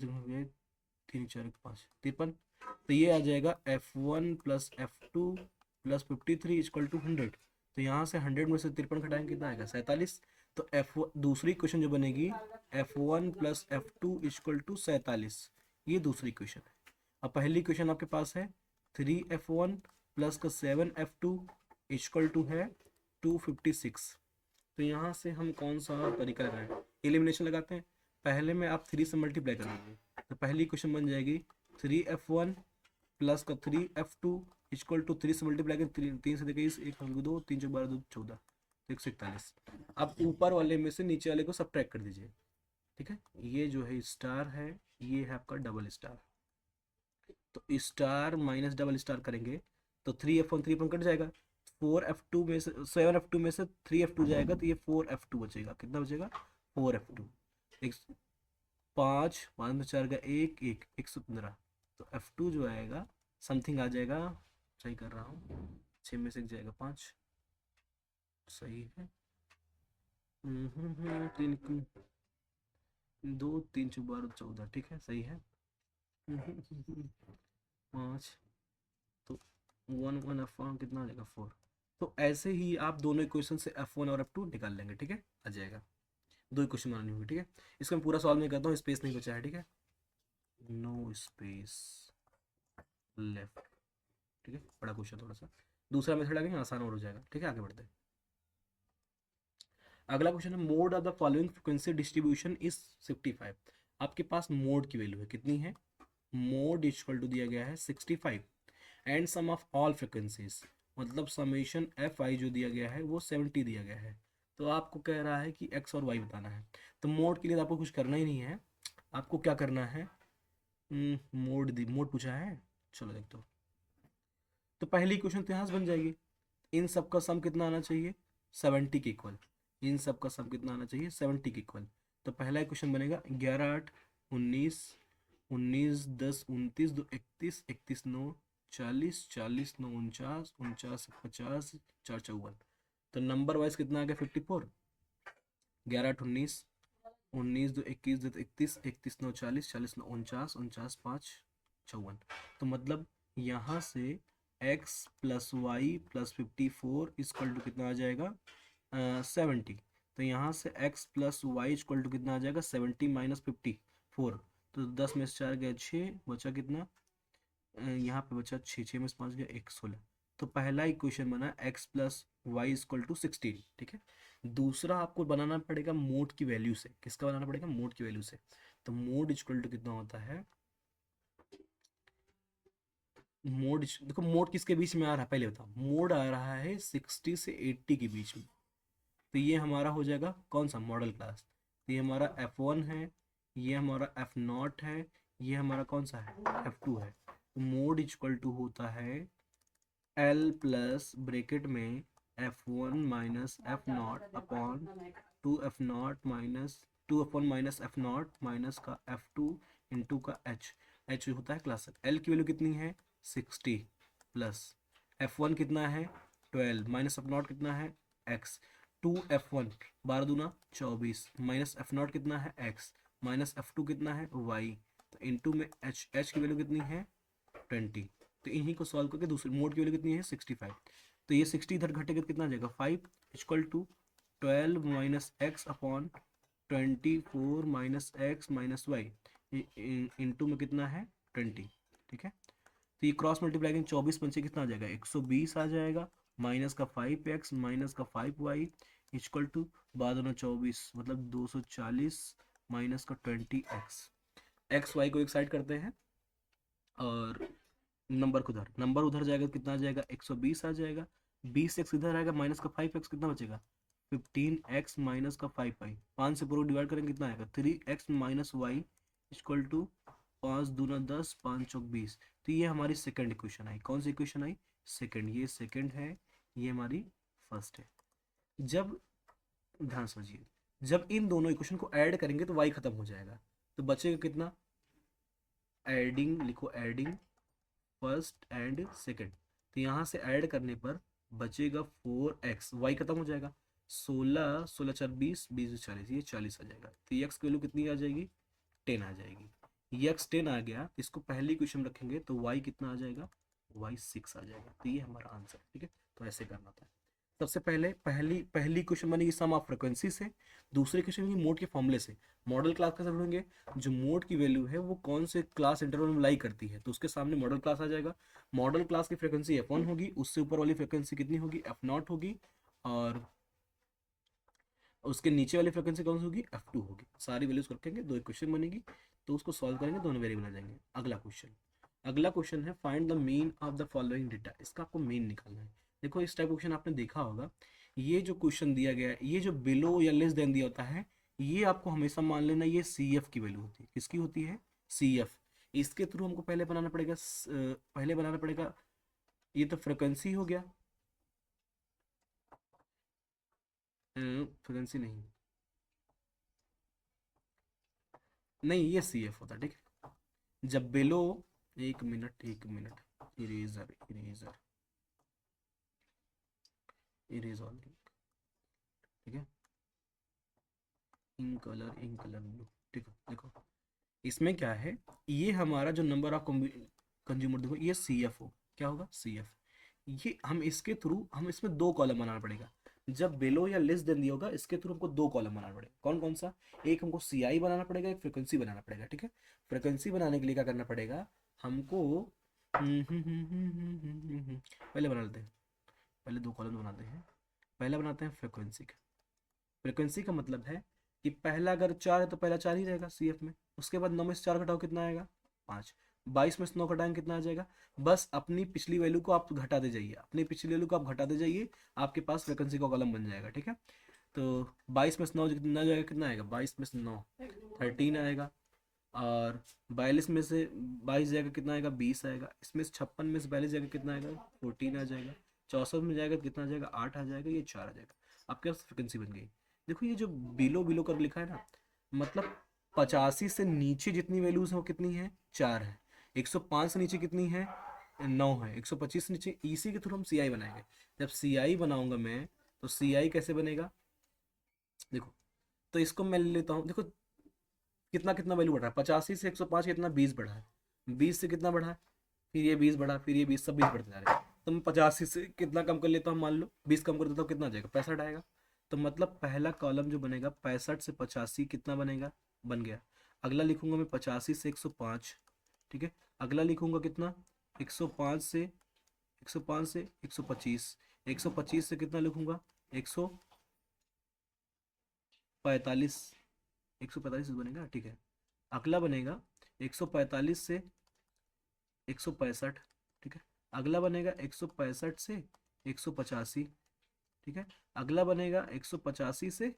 तीन चार एक 5 53, तो ये आ जाएगा F1 plus F2 plus 53 equal to 100। तो यहाँ से 100 में से 53 घटाएंगे कितना आएगा 47। तो दूसरी क्वेश्चन जो बनेगी F1 plus F2 equal to 47, ये दूसरी क्वेश्चन है। अब पहली क्वेश्चन आपके पास है 3 F1 प्लस का 7 F2 इक्वल टू है 256। तो यहाँ से हम कौन सा तरीका लगाएं, एलिमिनेशन लगाते हैं। पहले में आप 3 से मल्टीप्लाई कर देंगे, तो पहली क्वेश्चन बन जाएगी 3 F1 प्लस का 3 F2 इक्वल टू 3 से मल्टीप्लाई कर 3 से 21 1 2 3 4 12 2 14 141। अब ऊपर वाले में से नीचे वाले को सब्ट्रैक्ट कर दीजिए, ठीक है। ये जो है स्टार है, ये है आपका डबल स्टार, तो स्टार माइनस डबल स्टार करेंगे तो 3 F1 3 कट जाएगा, 4 F2 में से 7 F2 में से 3 F2 जाएगा, तो ये 4 F2 बचेगा, कितना बचेगा 4 F2, एक 5 5 में 4 का 1 1 115, तो F2 जो आएगा समथिंग आ जाएगा सही कर रहा हूँ, 6 में से एक जाएगा 5, सही है। 3 2 3 चौक 12 14, ठीक है सही है। 5, तो 1 1 कितना आ जाएगा 4। तो ऐसे ही आप दोनों इक्वेशन से F1 और F2 निकाल लेंगे, ठीक है आ जाएगा। दो इक्वेशन बनानी होगी, ठीक है। इसको मैं पूरा सॉल्व नहीं करता हूँ, स्पेस नहीं बचा है, ठीक है, नो स्पेस लेफ्ट, ठीक है। बड़ा क्वेश्चन थोड़ा सा, दूसरा मेथड आगे आसान और हो जाएगा, ठीक है आगे बढ़ते हैं। अगला क्वेश्चन है mode of the following frequency distribution is 65। आपके पास मोड की वैल्यू है कितनी है, मोड इक्वल टू दिया गया है 65 and sum of all frequencies, मतलब समेशन एफ आई जो दिया गया है वो 70 दिया गया है। तो आपको कह रहा है कि एक्स और वाई बताना है। तो मोड के लिए तो आपको कुछ करना ही नहीं है, आपको क्या करना है, मोड पूछा है, चलो देखते हो। तो पहली क्वेश्चन तो यहाँ से बन जाएगी, इन सब का सम कितना आना चाहिए 70 के इक्वल, इन सब का सम कितना आना चाहिए 70 के इक्वल। तो पहला क्वेश्चन बनेगा 11 8 19, 19 10 29 2 31, 31 9 40, 40 9 49, 49 50, 4 54। तो नंबर वाइज कितना आ गया 54, 11 8 19, 19 2 21 2 31, 31 9 40, 40 9 49, 49 5 54। तो मतलब यहाँ से x plus Y plus 54 equal to कितना आ जाएगा 70। तो यहाँ से x plus Y equal to कितना आ जाएगा 70 माइनस 54। तो 10 में से 4 गया 6, बचा कितना, यहाँ पे बचा 6, 6 में से 5 गया 1, 16। तो पहला इक्वेशन बना x plus Y equal to 16, ठीक है। दूसरा आपको बनाना पड़ेगा मोड की वैल्यू से, किसका बनाना पड़ेगा मोड की वैल्यू से। तो मोड इक्वल टू कितना होता है, मोड देखो मोड किसके बीच में आ रहा है पहले बताओ, मोड आ रहा है 60 से 80 के बीच में। तो ये हमारा हो जाएगा कौन सा मॉडल क्लास, तो ये हमारा F1 है, ये हमारा F0 है, ये हमारा कौन सा है F2 है। तो मोड इक्वल टू होता है L प्लस ब्रेकेट में F1 minus F0 upon 2 F0 minus 2 minus F0 minus का F2 इंटू का H होता है क्लास। L की वैल्यू कितनी है 60 प्लस F1 कितना है 12 माइनस F0 कितना है X, 2 F1 12 दूना 24 माइनस F0 कितना है X माइनस F2 कितना है Y, तो इंटू में H की वैल्यू कितनी है 20। तो इन्हीं को सॉल्व करके दूसरी मोड की वैल्यू कितनी है 65। तो ये 60 इधर घटेगा तो कितना आ जाएगा 5 equal to 12 minus X upon 24 minus X minus Y into में कितना है 20, ठीक है। तो ये क्रॉस मल्टीप्लाई करेंगे 24 पंचे कितना आ जाएगा 120 आ जाएगा, माइनस का 5x माइनस का 5y इक्वल टू 12 24 मतलब 240 माइनस का 20x। एक्स वाई को एक साइड करते हैं और नंबर उधर जाएगा तो कितना आ जाएगा 120 आ जाएगा, 20x इधर आएगा माइनस का 5x कितना बचेगा 15x माइनस का 5y, 5 से पूरा डिवाइड करेंगे कितना आएगा 3x minus Y equal to 5 दूना 10 5 चौक 20। तो ये हमारी सेकंड इक्वेशन आई, कौन सी इक्वेशन आई सेकंड, ये सेकंड है, ये हमारी फर्स्ट है। जब ध्यान समझिए, जब इन दोनों इक्वेशन को ऐड करेंगे तो y खत्म हो जाएगा, तो बचेगा कितना, एडिंग लिखो, एडिंग फर्स्ट एंड सेकंड। तो यहाँ से ऐड करने पर बचेगा 4x, वाई खत्म हो जाएगा 16 16 4 20 20 40, ये 40 आ जाएगा। तो एक्स की वैल्यू कितनी आ जाएगी 10 आ जाएगी, ये एक्स 10 आ गया, इसको पहली क्वेश्चन रखेंगे तो वाई कितना आ जाएगा वाई 6 आ जाएगा। तो ये हमारा आंसर, ठीक है। तो ऐसे करना था, सबसे पहले पहली क्वेश्चन बनेगी सम ऑफ फ्रिक्वेंसी से, दूसरी क्वेश्चन बनेगी मोड के फॉर्मूले से। मॉडल क्लास कैसे ढूंढेंगे, जो मोड की वैल्यू है वो कौन से क्लास इंटरवल में लाई करती है, तो उसके सामने मॉडल क्लास आ जाएगा। मॉडल क्लास की फ्रिक्वेंसी F1 होगी, उससे ऊपर वाली फ्रिक्वेंसी कितनी होगी F0 होगी, और उसके नीचे वाली फ्रिक्वेंसी कौन सी होगी F2 होगी। सारी वैल्यूज रखेंगे, दो इक्वेशन बनेगी, तो उसको सॉल्व करेंगे, दोनों वेरिएबल आ जाएंगे। अगला क्वेश्चन है find the mean of the following data, इसका आपको मीन निकालना है। देखो इस टाइप क्वेश्चन आपने देखा होगा, ये जो क्वेश्चन दिया गया है, ये जो बिलो या लेस देन दिया होता है, ये आपको हमेशा मान लेना ये CF की वैल्यू होती है, किसकी होती है CF। इसके थ्रू हमको पहले बनाना पड़ेगा ये तो फ्रिक्वेंसी हो गया, फ्रिक्वेंसी नहीं, नहीं ये CF होता है, ठीक है। जब बिलो, एक मिनट इरेजर, इरेज ऑल, ठीक है, इन कलर ब्लू, ठीक है। देखो इसमें क्या है, ये हमारा जो नंबर ऑफ कंज्यूमर, देखो ये सी एफ हो, क्या होगा सी एफ, ये हम इसके थ्रू हम इसमें दो कॉलम बनाना पड़ेगा। जब बेलो या लेस देन दिया होगा इसके थ्रू हमको दो कॉलम बनाना पड़ेगा। कौन कौन सा, एक हमको सी आई बनाना पड़ेगा, एक फ्रिक्वेंसी बनाना पड़ेगा, ठीक है। फ्रिक्वेंसी बनाने के लिए क्या करना पड़ेगा हमको, पहले बना लेते हैं, पहले दो कॉलम बनाते हैं। पहला बनाते हैं फ्रिक्वेंसी का। फ्रिक्वेंसी का मतलब है कि पहला अगर चार है तो पहला चार ही रहेगा सी एफ में, उसके बाद 9 में से 4 घटाओ कितना आएगा 5, 22 में से 9 घटाएंगे कितना आ जाएगा, बस अपनी पिछली वैल्यू को आप घटाते जाइए, अपनी पिछली वैल्यू को आप घटाते जाइए, आपके पास फ्रिक्वेंसी का कॉलम बन जाएगा, ठीक है। तो 22 में से 9 कितना जाएगा, कितना आएगा 22 में से 9 13 आएगा, और 42 में से 22 जाएगा कितना आएगा 20 आएगा, इसमें से 56 में से 42 जाएगा कितना आएगा 14 आ जाएगा, 64 में जाएगा कितना आ जाएगा 8 आ जाएगा, ये 4 आ जाएगा, आपके पास फ्रिक्वेंसी बन गई। देखो ये जो बिलो बिलो कर लिखा है ना, मतलब 85 से नीचे जितनी वैल्यूज है वो कितनी है 4 है, 105 से नीचे कितनी है 9 है, 125 से नीचे, इसी के थ्रू हम सी आई बनाएंगे। जब सी आई बनाऊंगा मैं, तो सी आई कैसे बनेगा, देखो तो इसको मैं ले लेता हूँ, देखो कितना कितना वैल्यू बढ़ा है, 85 से 105 कितना 20 बढ़ा है, 20 से कितना बढ़ा है, फिर ये 20 बढ़ा, फिर ये 20, सब 20 बढ़ते जा रहे हैं। तो मैं 85 से कितना कम कर लेता हूँ, मान लो 20 कम कर देता हूँ, कितना आ जाएगा 65 आएगा। तो मतलब पहला कॉलम जो बनेगा 65 से 85 कितना बनेगा, बन गया। अगला लिखूंगा मैं 85 से 105, ठीक है। अगला लिखूंगा कितना 105 से 105 से 125, 125 से कितना लिखूंगा 145, 145 बनेगा, ठीक है। अगला बनेगा 145 से 165, ठीक है। अगला बनेगा 165 से 185, ठीक है। अगला बनेगा 185 से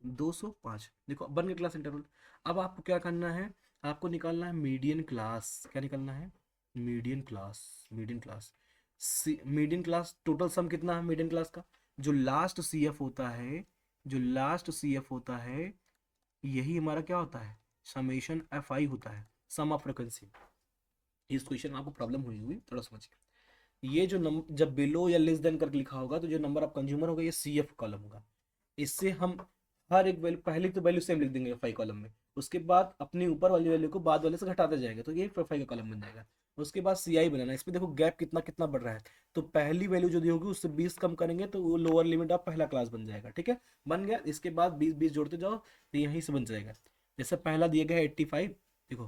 205। देखो बन गया क्लास इंटरवल। अब आपको क्या करना है, आपको निकालना है मीडियन क्लास। क्या निकालना है, median class. Median class, median class total sum कितना है मीडियन क्लास का, जो लास्ट सी एफ होता है, जो लास्ट सी एफ होता है, यही हमारा क्या होता है समेशन एफ आई होता है, सम ऑफ फ्रिक्वेंसी। इस क्वेश्चन में आपको प्रॉब्लम हुई हुई थोड़ा समझिए। ये जो नंबर जब बिलो या लेस देन करके लिखा होगा, तो जो नंबर ऑफ कंज्यूमर होगा ये सी एफ कॉलम होगा। इससे हम हर एक वैल्यू, पहले तो वैल्यू सेम लिख देंगे एफ आई कॉलम में, उसके बाद अपनी ऊपर वाली वैल्यू को बाद वाले से घटाते जाएंगे, तो ये एफ आई का कॉलम बन जाएगा। उसके बाद सी आई बनाना है, इसमें देखो गैप कितना कितना बढ़ रहा है, तो पहली वैल्यू जो दी होगी उससे 20 कम करेंगे तो वो लोअर लिमिट ऑफ पहला क्लास बन जाएगा, ठीक है। बन गया, इसके बाद 20 20 जोड़ते जाओ तो यहीं से बन जाएगा। जैसे पहला दिया गया है 85, देखो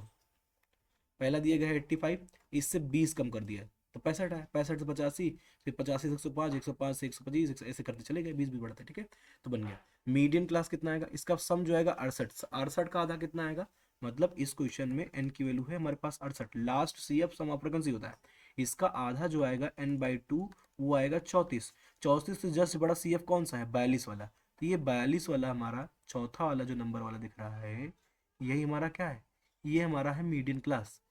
पहला दिया गया है 85, इससे 20 कम कर दिया तो 65 है, 65 से 85, फिर 85 से 105, 105 से 125, ऐसे करते चले गए, 20 भी बढ़ता है, ठीक है। तो बन गया मीडियन क्लास कितना आएगा, इसका सम जो आएगा 68, 68 का आधा कितना आएगा, मतलब इस क्वेश्चन में n की वैल्यू है हमारे पास 68, last C F sum of frequency होता है, इसका आधा जो आएगा n/2 वो आएगा 34, 34 से जस्ट बड़ा सी एफ कौन सा है 42 वाला, तो ये 42 वाला हमारा चौथा वाला जो नंबर वाला दिख रहा है, यही हमारा क्या है, ये हमारा है मीडियन क्लास,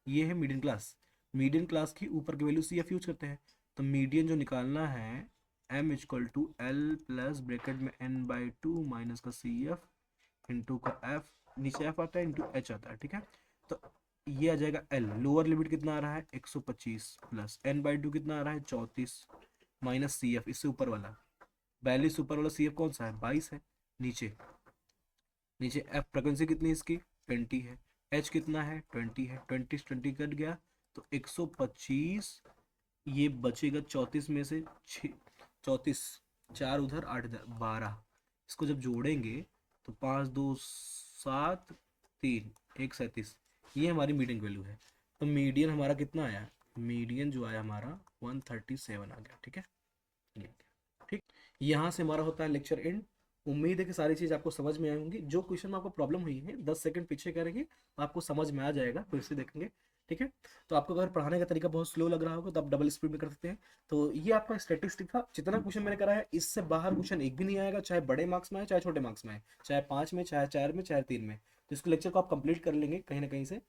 ये है मीडियन क्लास। मीडियन क्लास की ऊपर की वैल्यू सी एफ यूज करते हैं, तो मीडियन जो निकालना है m equal to L plus bracket में n/2 माइनस का सी एफ इंटू का एफ, नीचे एफ आता है इंटू एच आता है, ठीक है। तो ये आ जाएगा एल, लोअर लिमिट कितना आ रहा है 125 प्लस n/2 कितना आ रहा है 34 माइनस सी एफ, इससे ऊपर वाला 42, ऊपर वाला सी एफ कौन सा है 22 है, नीचे नीचे एफ फ्रिक्वेंसी कितनी है इसकी 20 है, एच कितना है 20 है, 20 से 20 कट गया तो 125, ये बचेगा 34 में से 34, 4 उधर 8 इधर 12, इसको जब जोड़ेंगे तो 5 2 7 3 1 37, ये हमारी मीडियन वैल्यू है। तो मीडियन हमारा कितना आया, मीडियन जो आया हमारा 137 आ गया, ठीक है। ये ठीक, यहाँ से हमारा होता है लेक्चर एंड। उम्मीद है कि सारी चीज़ आपको समझ में आई होंगी। जो क्वेश्चन में आपको प्रॉब्लम हुई है 10 सेकंड पीछे करेंगे तो आपको समझ में आ जाएगा, फिर से देखेंगे, ठीक है। तो आपको अगर पढ़ाने का तरीका बहुत स्लो लग रहा होगा तो आप डबल स्पीड में कर सकते हैं। तो ये आपका स्टैटिस्टिक था, जितना क्वेश्चन मैंने करा है इससे बाहर क्वेश्चन एक भी नहीं आएगा, चाहे बड़े मार्क्स में आए चाहे छोटे मार्क्स में आए, चाहे 5 में चाहे 4 में चाहे 3 में। तो इसको लेक्चर को आप कंप्लीट कर लेंगे कहीं ना कहीं से।